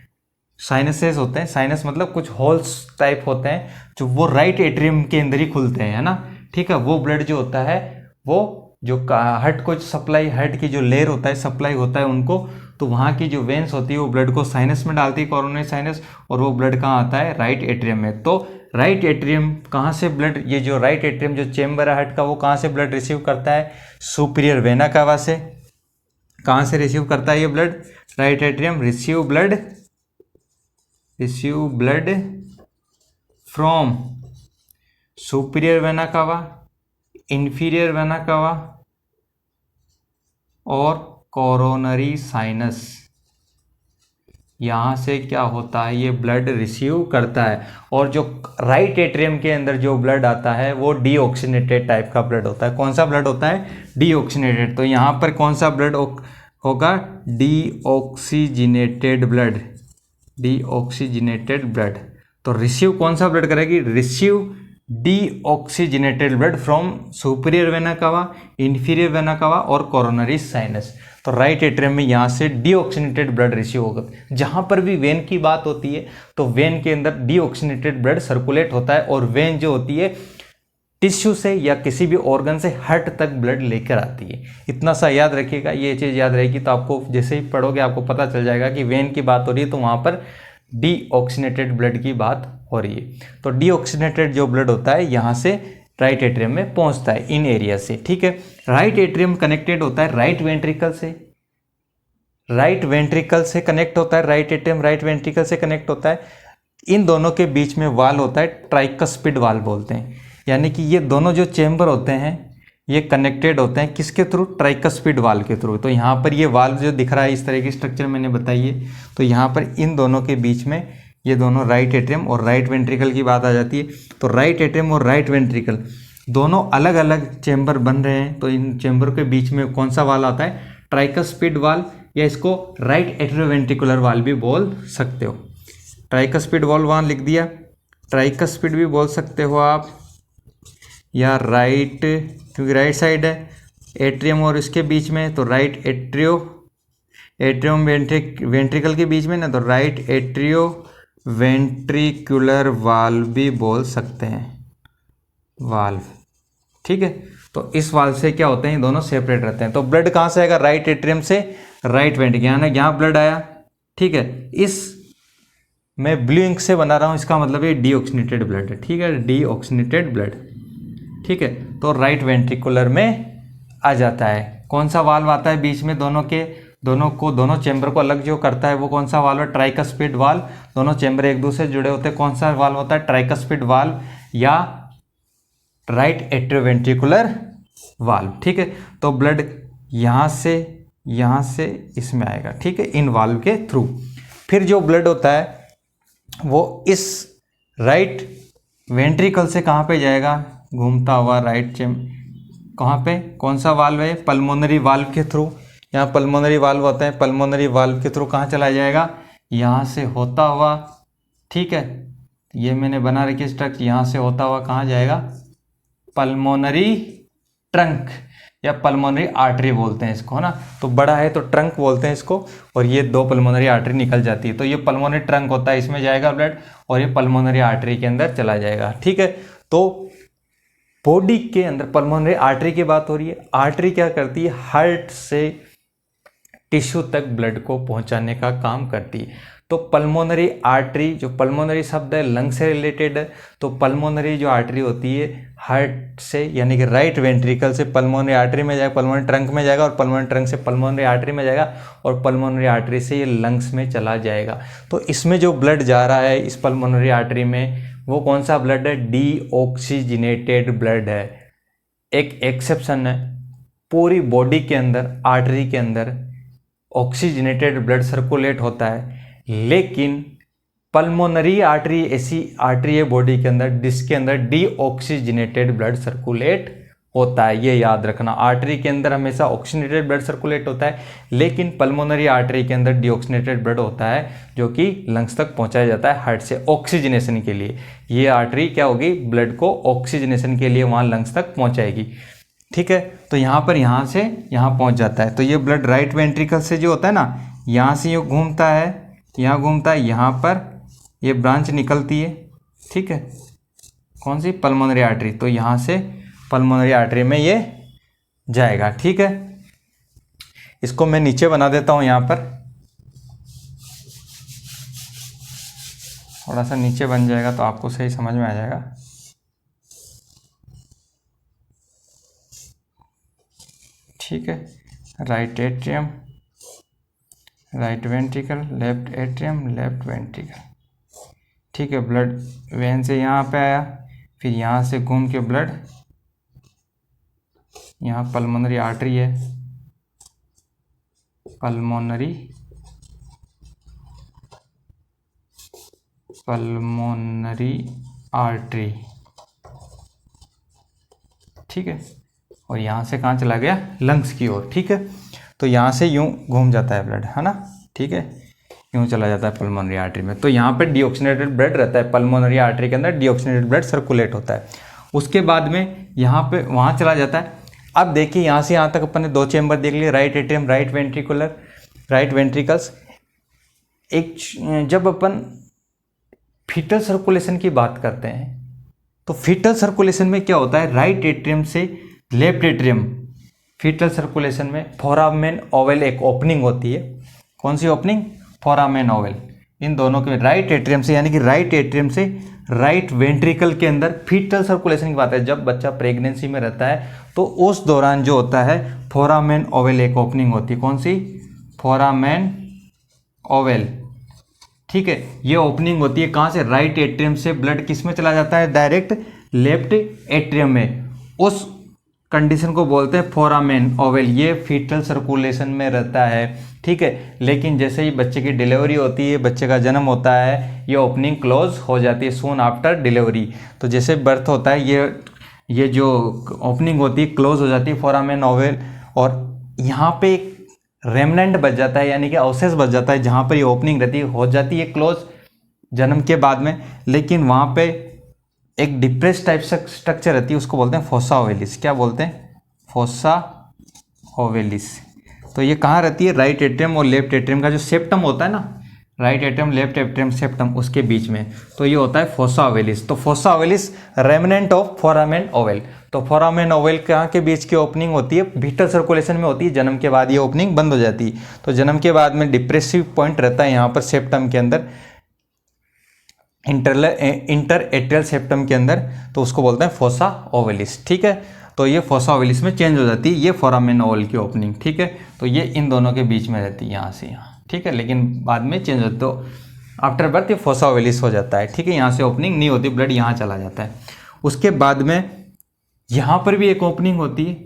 साइनसेस होते हैं। साइनस मतलब कुछ होल्स टाइप होते हैं जो वो राइट एट्रियम के अंदर ही खुलते हैं, है ना, ठीक है। वो ब्लड जो होता है वो जो हार्ट को सप्लाई, हार्ट की जो लेयर होता है सप्लाई होता है उनको, तो वहाँ की जो वेन्स होती है वो ब्लड को साइनस में डालती है, कोरोनरी साइनस, और वो ब्लड कहाँ आता है, राइट एट्रियम में। तो राइट एट्रियम कहाँ से ब्लड, ये जो राइट एट्रियम जो चेम्बर है हार्ट का, वो कहाँ से ब्लड रिसीव करता है, सुपीरियर वेना कावा से। कहाँ से रिसीव करता है ये blood, right atrium receive blood from superior vena cava, inferior vena cava और कोरोनरी साइनस। यहाँ से क्या होता है, ये ब्लड रिसीव करता है। और जो राइट एट्रियम के अंदर जो ब्लड आता है वो डीऑक्सीनेटेड टाइप का ब्लड होता है। कौन सा ब्लड होता है, डीऑक्सीनेटेड। तो यहाँ पर कौन सा ब्लड होगा, डीऑक्सीजिनेटेड ब्लड, डीऑक्सीजिनेटेड ब्लड। तो रिसीव कौन सा ब्लड करेगी, receive deoxygenated blood from superior vena cava, inferior vena cava और कोरोनरी साइनस। तो राइट एट्रियम में यहाँ से डीऑक्सीनेटेड ब्लड रिसीव होगा। जहाँ पर भी वेन की बात होती है तो वेन के अंदर डीऑक्सीनेटेड ब्लड सर्कुलेट होता है, और वेन जो होती है टिश्यू से या किसी भी ऑर्गन से हार्ट तक ब्लड लेकर आती है। इतना सा याद रखिएगा, ये चीज़ याद रहेगी तो आपको जैसे ही पढ़ोगे आपको पता चल जाएगा कि वेन की बात हो रही है तो वहाँ पर डीऑक्सीनेटेड ब्लड की बात हो रही है। तो डीऑक्सीनेटेड जो ब्लड होता है यहाँ से राइट एट्रियम में पहुँचता है इन एरिया से, ठीक है। राइट एट्रियम कनेक्टेड होता है राइट वेंट्रिकल से, राइट वेंट्रिकल से कनेक्ट होता है, राइट एट्रियम राइट वेंट्रिकल से कनेक्ट होता है। इन दोनों के बीच में वाल होता है, ट्राइकस्पिड वाल बोलते हैं। यानी कि ये दोनों जो चेम्बर होते हैं ये कनेक्टेड होते हैं किसके थ्रू, ट्राइकस्पिड वाल के थ्रू। तो यहाँ पर ये वाल जो दिख रहा है इस तरह की स्ट्रक्चर मैंने बताई है, तो यहाँ पर इन दोनों के बीच में ये दोनों राइट एट्रियम और राइट वेंट्रिकल की बात आ जाती है। तो राइट एट्रियम और राइट वेंट्रिकल दोनों अलग अलग चेम्बर बन रहे हैं, तो इन चेम्बर के बीच में कौन सा वाल आता है, ट्राइकस्पिड वाल, या इसको राइट एट्रियोवेंट्रिकुलर वाल भी बोल सकते हो। ट्राइकस्पिड वाल वहाँ लिख दिया, ट्राइकस्पिड भी बोल सकते हो आप, या राइट, क्योंकि राइट साइड है एट्रियम और इसके बीच में, तो राइट एट्रियम वेंट्रिकल के बीच में ना, तो राइट एट्रियो वेंट्रिकुलर वाल्व भी बोल सकते हैं, वाल्व, ठीक है। तो इस वाल्व से क्या होते हैं, ये दोनों सेपरेट रहते हैं। तो ब्लड कहाँ से आएगा, राइट एट्रियम से राइट वेंट्रिकल, यहाँ ब्लड आया, ठीक है। इस मैं ब्लू इंक से बना रहा हूँ, इसका मतलब ये डीऑक्सीनेटेड ब्लड है, ठीक है, डीऑक्सीनेटेड ब्लड, ठीक है। तो राइट वेंट्रिकुलर में आ जाता है। कौन सा वाल्व आता है बीच में, दोनों चेम्बर को अलग जो करता है वो कौन सा वाल्व है, ट्राइकस्पिड वाल्व। दोनों चेम्बर एक दूसरे से जुड़े होते हैं, कौन सा वाल्व होता है, ट्राइकस्पिड वाल्व या राइट एट्रियोवेंट्रिकुलर वाल्व, ठीक है। तो ब्लड यहाँ से इसमें आएगा, ठीक है, इन वाल्व के थ्रू। फिर जो ब्लड होता है वो इस राइट वेंट्रिकल से कहाँ पे जाएगा, घूमता हुआ राइट कहाँ पे, कौन सा वाल्व है, पल्मोनरी वाल्व के थ्रू। यहाँ पल्मोनरी वाल्व होता है, पल्मोनरी वाल्व के थ्रू कहाँ चला जाएगा, यहाँ से होता हुआ, ठीक है। ये मैंने बना रखी स्ट्रक्चर, यहाँ से होता हुआ कहाँ जाएगा, पल्मोनरी ट्रंक या पल्मोनरी आर्टरी बोलते हैं इसको, है ना। तो बड़ा है तो ट्रंक बोलते हैं इसको, और ये दो पल्मोनरी आर्टरी निकल जाती है, तो ये पल्मोनरी ट्रंक होता है, इसमें जाएगा ब्लड और ये पल्मोनरी आर्टरी के अंदर चला जाएगा, ठीक है। तो बॉडी के अंदर पल्मोनरी आर्टरी की बात हो रही है। आर्टरी क्या करती है, हार्ट से टिश्यू तक ब्लड को पहुंचाने का काम करती है। तो पल्मोनरी आर्टरी, जो पल्मोनरी शब्द है लंग से रिलेटेड है, तो पल्मोनरी जो आर्टरी होती है हार्ट से यानी कि राइट वेंट्रिकल से पल्मोनरी आर्टरी में जाएगा, पल्मोनरी ट्रंक में जाएगा, और पल्मोनरी ट्रंक से पल्मोनरी आर्टरी में जाएगा, और पल्मोनरी आर्टरी से ये लंग्स में चला जाएगा। तो इसमें जो ब्लड जा रहा है इस पल्मोनरी आर्टरी में, वो कौन सा ब्लड है? डीऑक्सीजनेटेड ब्लड है। एक एक्सेप्शन है, पूरी बॉडी के अंदर आर्टरी के अंदर ऑक्सीजनेटेड ब्लड सर्कुलेट होता है, लेकिन पल्मोनरी आर्टरी ऐसी आर्टरी है बॉडी के अंदर जिसके अंदर डीऑक्सीजनेटेड ब्लड सर्कुलेट होता है। ये याद रखना, आर्टरी के अंदर हमेशा ऑक्सीजनेटेड ब्लड सर्कुलेट होता है, लेकिन पल्मोनरी आर्टरी के अंदर डीऑक्सीजनेटेड ब्लड होता है जो कि लंग्स तक पहुंचाया जाता है हार्ट से ऑक्सीजनेशन के लिए। ये आर्टरी क्या होगी? ब्लड को ऑक्सीजनेशन के लिए वहाँ लंग्स तक पहुँचाएगी। ठीक है, तो यहाँ पर यहाँ से यहाँ पहुँच जाता है। तो ये ब्लड राइट वेंट्रिकल से जो होता है ना, यहाँ से ये घूमता है, यहाँ घूमता है, यहाँ पर ये ब्रांच निकलती है। ठीक है, कौन सी? Pulmonary artery. तो यहाँ से पल्मोनरी आर्टरी में ये जाएगा। ठीक है, इसको मैं नीचे बना देता हूँ, यहाँ पर थोड़ा सा नीचे बन जाएगा तो आपको सही समझ में आ जाएगा। ठीक है, right atrium, right ventricle, left atrium, left ventricle. ठीक है, ब्लड वेन से यहाँ पे आया, फिर यहाँ से घूम के ब्लड यहाँ पल्मोनरी आर्टरी है, पल्मोनरी आर्टरी। ठीक है, और यहाँ से कहाँ चला गया? लंग्स की ओर। ठीक है, तो यहाँ से यूँ घूम जाता है ब्लड, है ना। ठीक है, यूँ चला जाता है पल्मोनरी आर्टरी में। तो यहाँ पे डीऑक्सीजनेटेड ब्लड रहता है, पल्मोनरी आर्टरी के अंदर डीऑक्सीजनेटेड ब्लड सर्कुलेट होता है। उसके बाद में यहाँ पे वहाँ चला जाता है। अब देखिए यहाँ से यहाँ तक अपन ने दो चेम्बर देख लिए, right atrium, right ventricular, right ventricles. एक जब अपन फीटल सर्कुलेशन की बात करते हैं तो फीटल सर्कुलेशन में क्या होता है? राइट एट्रियम से लेफ्ट एट्रियम, फीटल सर्कुलेशन में फोरामेन ओवल एक ओपनिंग होती है। कौन सी ओपनिंग? Foramen ovale. इन दोनों के राइट एट्रियम से यानी कि राइट एट्रियम से राइट वेंट्रिकल के अंदर फीटल सर्कुलेशन की बात है। जब बच्चा प्रेगनेंसी में रहता है तो उस दौरान जो होता है फोरामेन ओवल एक ओपनिंग होती है। कौन सी? Foramen Oval. ठीक है, ये ओपनिंग होती है कहाँ से? राइट एट्रियम से ब्लड किस में चला जाता है? डायरेक्ट लेफ्ट एट्रियम में। उस कंडीशन को बोलते हैं फोरामेन ओवल। ये फीटल सर्कुलेशन में रहता है। ठीक है, लेकिन जैसे ही बच्चे की डिलीवरी होती है, बच्चे का जन्म होता है, ये ओपनिंग क्लोज हो जाती है सून आफ्टर डिलीवरी। तो जैसे बर्थ होता है ये जो ओपनिंग होती है क्लोज हो जाती है फोरामेन ओवल, और यहाँ पे एक रेमनेंट बच जाता है यानी कि अवशेष बच जाता है जहाँ पर ये ओपनिंग रहती है, हो जाती है क्लोज जन्म के बाद में, लेकिन वहाँ पे एक डिप्रेस टाइप से स्ट्रक्चर रहती है, उसको बोलते हैं फोसा ओवेलिस। क्या बोलते हैं? Fossa ovalis. तो ये कहाँ रहती है? राइट एट्रियम और लेफ्ट एट्रियम का जो सेप्टम होता है ना, right atrium left atrium septum, उसके बीच में। तो ये होता है फोसा ओवेलिस। तो fossa ovalis remnant of foramen Oval. तो फोरामेन ओवल कहाँ के बीच की ओपनिंग होती है? फीटल सर्कुलेशन में होती है। जन्म के बाद ये ओपनिंग बंद हो जाती है। तो जन्म के बाद में डिप्रेसिव पॉइंट रहता है यहाँ पर सेप्टम के अंदर, इंटर एट्रियल सेप्टम के अंदर, तो उसको बोलते हैं फोसा ओवेलिस। ठीक है, तो ये फोसा ओवेलिस में चेंज हो जाती है, ये फोरामेन ओवल की ओपनिंग। ठीक है, तो ये इन दोनों के बीच में रहती है, यहाँ से यहाँ। ठीक है, लेकिन बाद में चेंज होती है, तो आफ्टर बर्थ ये फोसा ओवेलिस हो जाता है। ठीक है, यहाँ से ओपनिंग नहीं होती, ब्लड यहाँ चला जाता है। उसके बाद में यहाँ पर भी एक ओपनिंग होती है,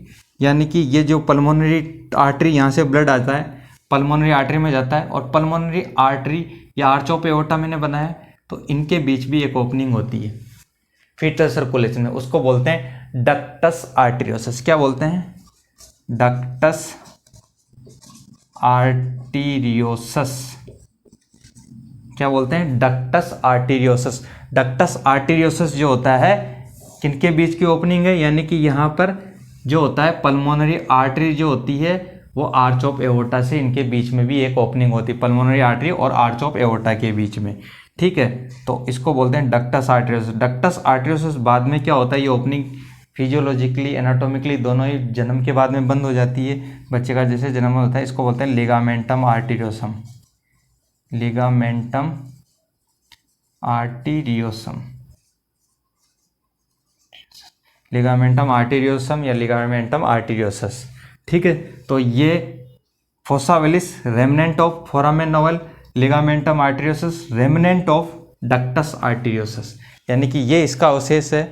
यानी कि ये जो पल्मोनरी आर्टरी, यहाँ से ब्लड आता है पल्मोनरी आर्टरी में जाता है, और पल्मोनरी आर्टरी या आर्च ऑफ एओर्टा मैंने बनाया है, तो इनके बीच भी एक ओपनिंग होती है फीटल सर्कुलेशन में। उसको बोलते हैं डक्टस आर्टेरियोसस। क्या बोलते हैं? Ductus arteriosus. क्या बोलते हैं? Ductus arteriosus. डक्टस आर्टेरियोसस जो होता है किनके बीच की ओपनिंग है? यानी कि यहाँ पर जो होता है पल्मोनरी आर्टरी जो होती है वो आर्च ऑफ एओर्टा से, इनके बीच में भी एक ओपनिंग होती है, पल्मोनरी आर्टरी और आर्च ऑफ एओर्टा के बीच में। ठीक है, तो इसको बोलते हैं डक्टस आर्टेरियोसस। डक्टस आर्टेरियोसस बाद में क्या होता है? ये ओपनिंग फिजियोलॉजिकली एनाटोमिकली दोनों ही जन्म के बाद में बंद हो जाती है, बच्चे का जैसे जन्म होता है। इसको बोलते हैं ligamentum arteriosum. Ligamentum arteriosum, ligamentum arteriosum या लिगामेंटम आर्टीरियोसस। ठीक है, तो ये fossa ovalis remnant of foramen ovale, ligamentum arteriosus remnant of ductus arteriosus, यानी कि ये इसका अवशेष है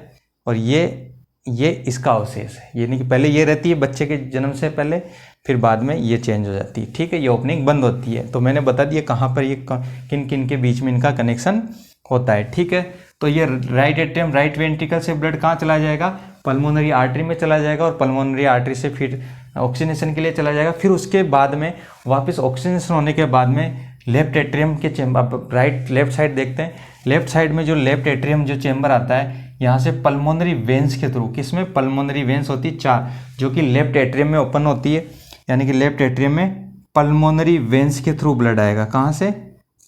और ये इसका अवशेष है, यानी कि पहले ये रहती है बच्चे के जन्म से पहले, फिर बाद में ये चेंज हो जाती है। ठीक है, ये ओपनिंग बंद होती है। तो मैंने बता दिया कहाँ पर ये किन किन के बीच में इनका कनेक्शन होता है। ठीक है, तो ये राइट एट्रियम राइट वेंट्रिकल से ब्लड कहाँ चला जाएगा, पल्मोनरी आर्टरी में चला जाएगा और पल्मोनरी आर्टरी से फिर ऑक्सीजनेशन के लिए चला जाएगा। फिर उसके बाद में वापस ऑक्सीजनेशन होने के बाद में लेफ्ट एट्रियम के चेम्बर, अब राइट लेफ्ट साइड देखते हैं, लेफ्ट साइड में जो लेफ्ट एट्रियम जो चेम्बर आता है, यहाँ से पल्मोनरी वेंस के थ्रू, किसमें पल्मोनरी वेंस होती है 4, जो कि लेफ्ट एट्रियम में ओपन होती है, यानी कि लेफ्ट एट्रियम में पल्मोनरी वेंस के थ्रू ब्लड आएगा। कहाँ से,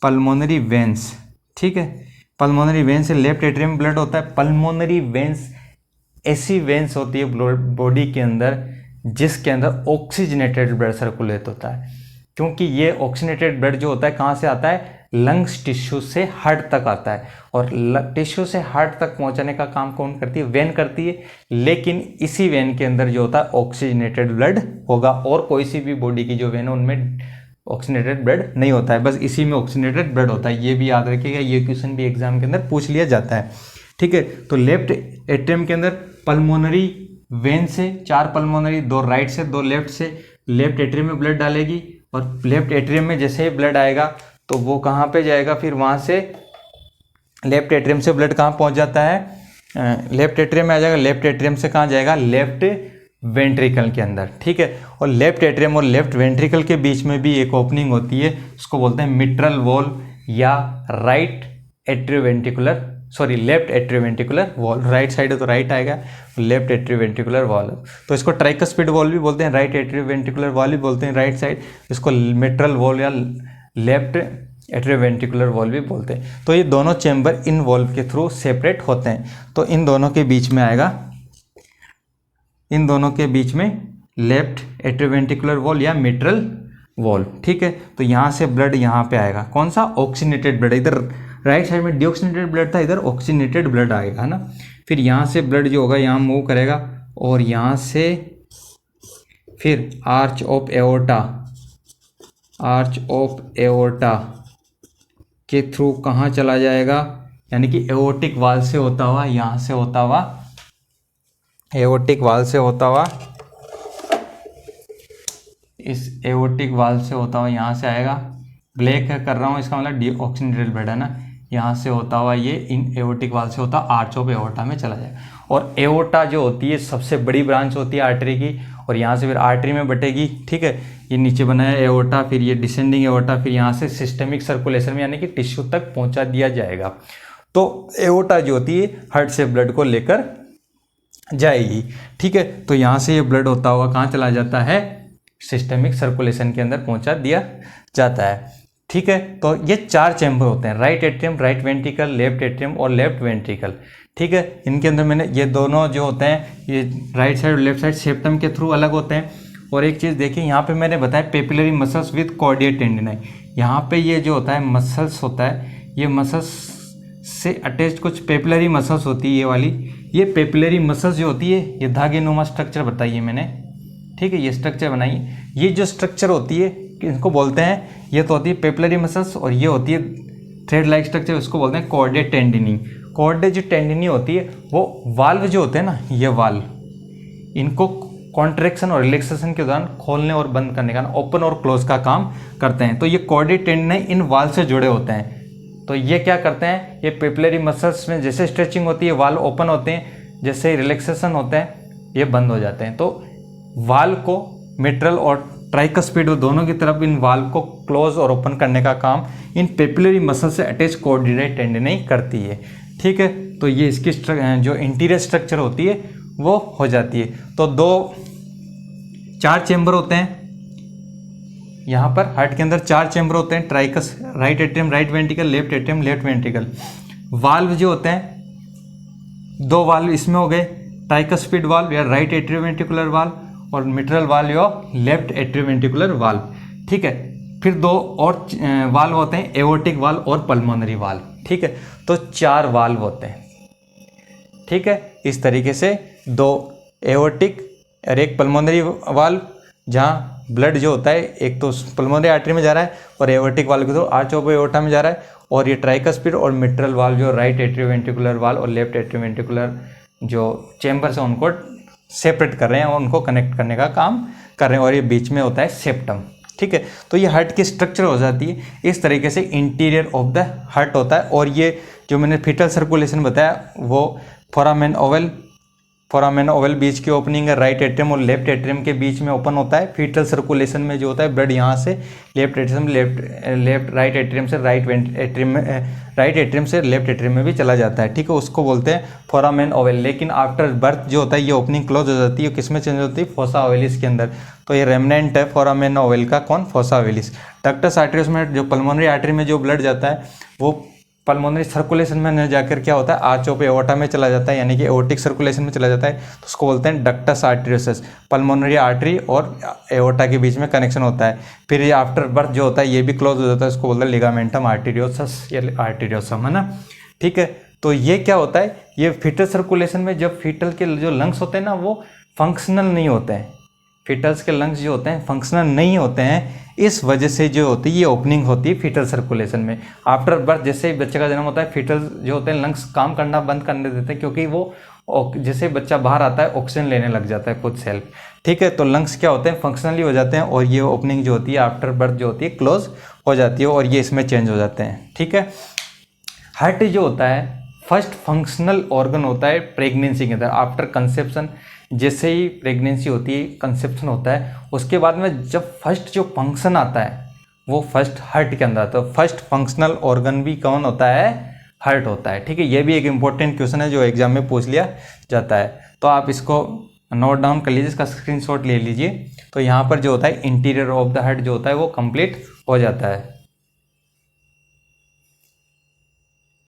पल्मोनरी वेंस। ठीक है, पल्मोनरी वेंस से लेफ्ट एट्रियम में ब्लड होता है। पल्मोनरी वेंस ऐसी वेंस होती है बॉडी के अंदर जिसके अंदर ऑक्सीजनेटेड ब्लड सर्कुलेट होता है, क्योंकि ये ऑक्सीजनेटेड ब्लड जो होता है कहाँ से आता है, लंग्स टिश्यू से हार्ट तक आता है, और टिश्यू से हार्ट तक पहुंचाने का काम कौन करती है, वेन करती है। लेकिन इसी वेन के अंदर जो होता है ऑक्सीजनेटेड ब्लड होगा, और कोई सी भी बॉडी की जो वेन है उनमें ऑक्सीजनेटेड ब्लड नहीं होता है, बस इसी में ऑक्सीजनेटेड ब्लड होता है। ये भी याद रखिएगा, ये क्वेश्चन भी एग्जाम के अंदर पूछ लिया जाता है। ठीक है, तो लेफ्ट एट्रियम के अंदर पल्मोनरी वेन से 4 पल्मोनरी, 2 राइट से 2 लेफ्ट से लेफ्ट एट्रियम में ब्लड डालेगी, और लेफ्ट एट्रियम में जैसे ही ब्लड आएगा तो वो कहाँ पे जाएगा, फिर वहाँ से लेफ्ट एट्रियम से ब्लड कहाँ पहुँच जाता है, लेफ्ट एट्रियम में आ जाएगा, लेफ्ट एट्रियम से कहाँ जाएगा, लेफ्ट वेंट्रिकल के अंदर। ठीक है, और लेफ्ट एट्रियम और लेफ्ट वेंट्रिकल के बीच में भी एक ओपनिंग होती है, उसको बोलते हैं मिट्रल वॉल्व या right atrioventricular, sorry left atrioventricular valve. Right side है तो राइट आएगा, लेफ्ट एट्रियोवेंट्रिकुलर वॉल्व, तो इसको ट्राइकस्पिड वॉल्व भी बोलते हैं, राइट एट्रियोवेंट्रिकुलर वॉल्व भी बोलते हैं राइट साइड, इसको मिट्रल वॉल्व या लेफ्ट एट्रियोवेंट्रिकुलर वॉल्व भी बोलते हैं। तो ये दोनों चैम्बर इन वॉल्व के थ्रू सेपरेट होते हैं, तो इन दोनों के बीच में आएगा, इन दोनों के बीच में लेफ्ट एट्रियोवेंट्रिकुलर वॉल्व या मिट्रल वॉल्व। ठीक है, तो यहाँ से ब्लड यहाँ पे आएगा, कौन सा, ऑक्सीजनेटेड ब्लड। इधर राइट साइड में डीऑक्सीजनेटेड ब्लड था, इधर ऑक्सीजनेटेड ब्लड आएगा, है ना। फिर यहाँ से ब्लड जो होगा यहाँ मूव करेगा, और यहाँ से फिर arch of aorta, arch of aorta के थ्रू कहाँ चला जाएगा, यानी कि एओर्टिक वाल से होता हुआ, यहाँ से होता हुआ, एओर्टिक वाल से होता हुआ, इस एओर्टिक वाल से होता हुआ यहाँ से आएगा। ब्लैक कर रहा हूँ, इसका मतलब डीऑक्सीजनेटेड ब्लड है ना, यहाँ से होता हुआ ये इन एओर्टिक वाल से होता आर्च ऑफ एओर्टा में चला जाएगा। और एओर्टा जो होती है सबसे बड़ी ब्रांच होती है आर्टरी की, और यहाँ से फिर आर्टरी में बटेगी। ठीक है, ये नीचे बनाया एओर्टा, फिर ये डिसेंडिंग एओर्टा, फिर यहाँ से सिस्टेमिक सर्कुलेशन में यानी कि टिश्यू तक पहुँचा दिया जाएगा। तो एओर्टा जो होती है हार्ट से ब्लड को लेकर जाएगी। ठीक है, तो यहाँ से ये ब्लड होता हुआ कहाँ चला जाता है, सिस्टेमिक सर्कुलेशन के अंदर पहुँचा दिया जाता है। ठीक है, तो ये 4 चैम्बर होते हैं, right atrium, right ventricle, left atrium और लेफ्ट वेंट्रिकल। ठीक है, इनके अंदर मैंने ये दोनों जो होते हैं, ये राइट साइड और लेफ्ट साइड सेप्टम के थ्रू अलग होते हैं। और एक चीज़ देखिए, यहाँ पे मैंने बताया पेपिलरी मसल्स विद कॉर्डिएट टेंडिनाई, यहाँ पे ये जो होता है मसल्स होता है, ये मसल्स से अटैच कुछ पेपिलरी मसल्स होती है, ये वाली, ये पेपिलरी मसल्स जो होती है ये धागे नुमा स्ट्रक्चर बताइए मैंने। ठीक है, ये स्ट्रक्चर बनाइए, ये जो स्ट्रक्चर होती है इनको बोलते हैं, ये तो होती है पेपिलरी मसल्स, और ये होती है थ्रेड लाइक स्ट्रक्चर, उसको बोलते हैं कॉर्डिएट टेंडिनी। कॉर्डिएट जो टेंडिनी होती है वो वाल्व जो होते हैं ना, ये वाल्व, इनको कॉन्ट्रैक्शन और रिलैक्सेशन के दौरान खोलने और बंद करने का, ओपन और क्लोज का काम करते हैं। तो ये कॉर्डिएट टेंडिनी इन वाल्व से जुड़े होते हैं। तो ये क्या करते हैं, ये पेपिलरी मसल्स में जैसे स्ट्रेचिंग होती है वाल्व ओपन होते हैं, जैसे रिलैक्सेशन होता है ये बंद हो जाते हैं। तो वाल्व को मिट्रल और ट्राइकस्पिड दोनों की तरफ इन वाल्व को क्लोज और ओपन करने का काम इन पेपिलरी मसल से अटैच कॉर्डिएट टेंडिनी करती है। ठीक है, तो ये इसकी जो इंटीरियर स्ट्रक्चर होती है वो हो जाती है। तो 4 चैम्बर होते हैं यहाँ पर, हार्ट के अंदर 4 चैम्बर होते हैं, ट्राइकस, right atrium, right ventricle, left atrium, left ventricle. Valve जो होते हैं 2 वाल्व इसमें हो गए, ट्राइकस्पिड वाल्व या राइट एट्रियोवेंट्रिकुलर वाल्व, और मिट्रल वाल्व या लेफ्ट एट्रियोवेंट्रिकुलर वाल्व। ठीक है, फिर दो और वाल्व होते हैं, एओर्टिक वाल्व और पल्मोनरी वाल्व। ठीक है, तो 4 वाल्व होते हैं। ठीक है, इस तरीके से 2 एओर्टिक और एक पल्मोनरी वाल्व, जहाँ ब्लड जो होता है एक तो पल्मोनरी आर्टरी में जा रहा है और एओर्टिक वाल्व के थ्रू आर्च ऑफ एओर्टा में जा रहा है, और ये ट्राइकस्पिड और मिट्रल वाल्व जो राइट एट्रियोवेंट्रिकुलर वाल्व और लेफ्ट एट्रियोवेंट्रिकुलर जो चैम्बर्स हैं उनको सेपरेट कर रहे हैं और उनको कनेक्ट करने का काम कर रहे हैं, और ये बीच में होता है सेप्टम। ठीक है, तो ये हार्ट की स्ट्रक्चर हो जाती है इस तरीके से, इंटीरियर ऑफ द हार्ट होता है। और ये जो मैंने फीटल सर्कुलेशन बताया वो फोरामेन ओवल बीच की ओपनिंग है, राइट एट्रियम और लेफ्ट एट्रियम के बीच में ओपन होता है। फीटल सर्कुलेशन में जो होता है ब्लड यहाँ से राइट एट्रियम से राइट एट्रियम से लेफ्ट एट्रियम में भी चला जाता है। ठीक है, उसको बोलते हैं फोरामेन ओवल। लेकिन आफ्टर बर्थ जो होता है ये ओपनिंग क्लोज हो जाती है, किस में चेंज होती है, फोसा ओवलिस के अंदर। तो ये रेमनेंट है फोरामेन ओवल का, कौन, फोसा ओवलिस। डक्टस आर्टरीज में जो पल्मोनरी आर्टरी में जो ब्लड जाता है वो पल्मोनरी सर्कुलेशन में न जाकर क्या होता है, आर्च ऑफ एओर्टा में चला जाता है, यानी कि एओर्टिक सर्कुलेशन में चला जाता है, तो उसको बोलते हैं डक्टस आर्टेरियोसस। पल्मोनरी आर्टरी और एओर्टा के बीच में कनेक्शन होता है। फिर ये आफ्टर बर्थ जो होता है ये भी क्लोज हो जाता है, उसको बोलते हैं लिगामेंटम आर्टेरियोसस या आर्टेरियोसम, है ना। ठीक है, तो ये क्या होता है, ये फीटल सर्कुलेशन में जब फीटल के जो लंग्स होते हैं ना वो फंक्शनल नहीं होते हैं, फीटल्स के लंग्स जो होते हैं फंक्शनल नहीं होते हैं, इस वजह से जो होती है ये ओपनिंग होती है फीटल सर्कुलेशन में। आफ्टर बर्थ जैसे ही बच्चे का जन्म होता है फीटल जो होते हैं लंग्स काम करना बंद करने देते हैं, क्योंकि वो जैसे बच्चा बाहर आता है ऑक्सीजन लेने लग जाता है खुद सेल्फ। ठीक है, तो लंग्स क्या होते हैं, फंक्शनली हो जाते हैं, और ये ओपनिंग जो होती है आफ्टर बर्थ जो होती है क्लोज हो जाती है, और ये इसमें चेंज हो जाते हैं। ठीक है, हार्ट जो होता है फर्स्ट फंक्शनल ऑर्गन होता है प्रेगनेंसी के अंदर, आफ्टर कंसेप्शन। जैसे ही प्रेगनेंसी होती है, कंसेप्शन होता है, उसके बाद में जब फर्स्ट जो फंक्शन आता है वो फर्स्ट हार्ट के अंदर आता है। तो फर्स्ट फंक्शनल ऑर्गन भी कौन होता है, हार्ट होता है। ठीक है, ये भी एक इंपॉर्टेंट क्वेश्चन है जो एग्जाम में पूछ लिया जाता है, तो आप इसको नोट डाउन कर लीजिए, इसका स्क्रीनशॉट ले लीजिए। तो यहाँ पर जो होता है इंटीरियर ऑफ द हार्ट जो होता है वो कंप्लीट हो जाता है।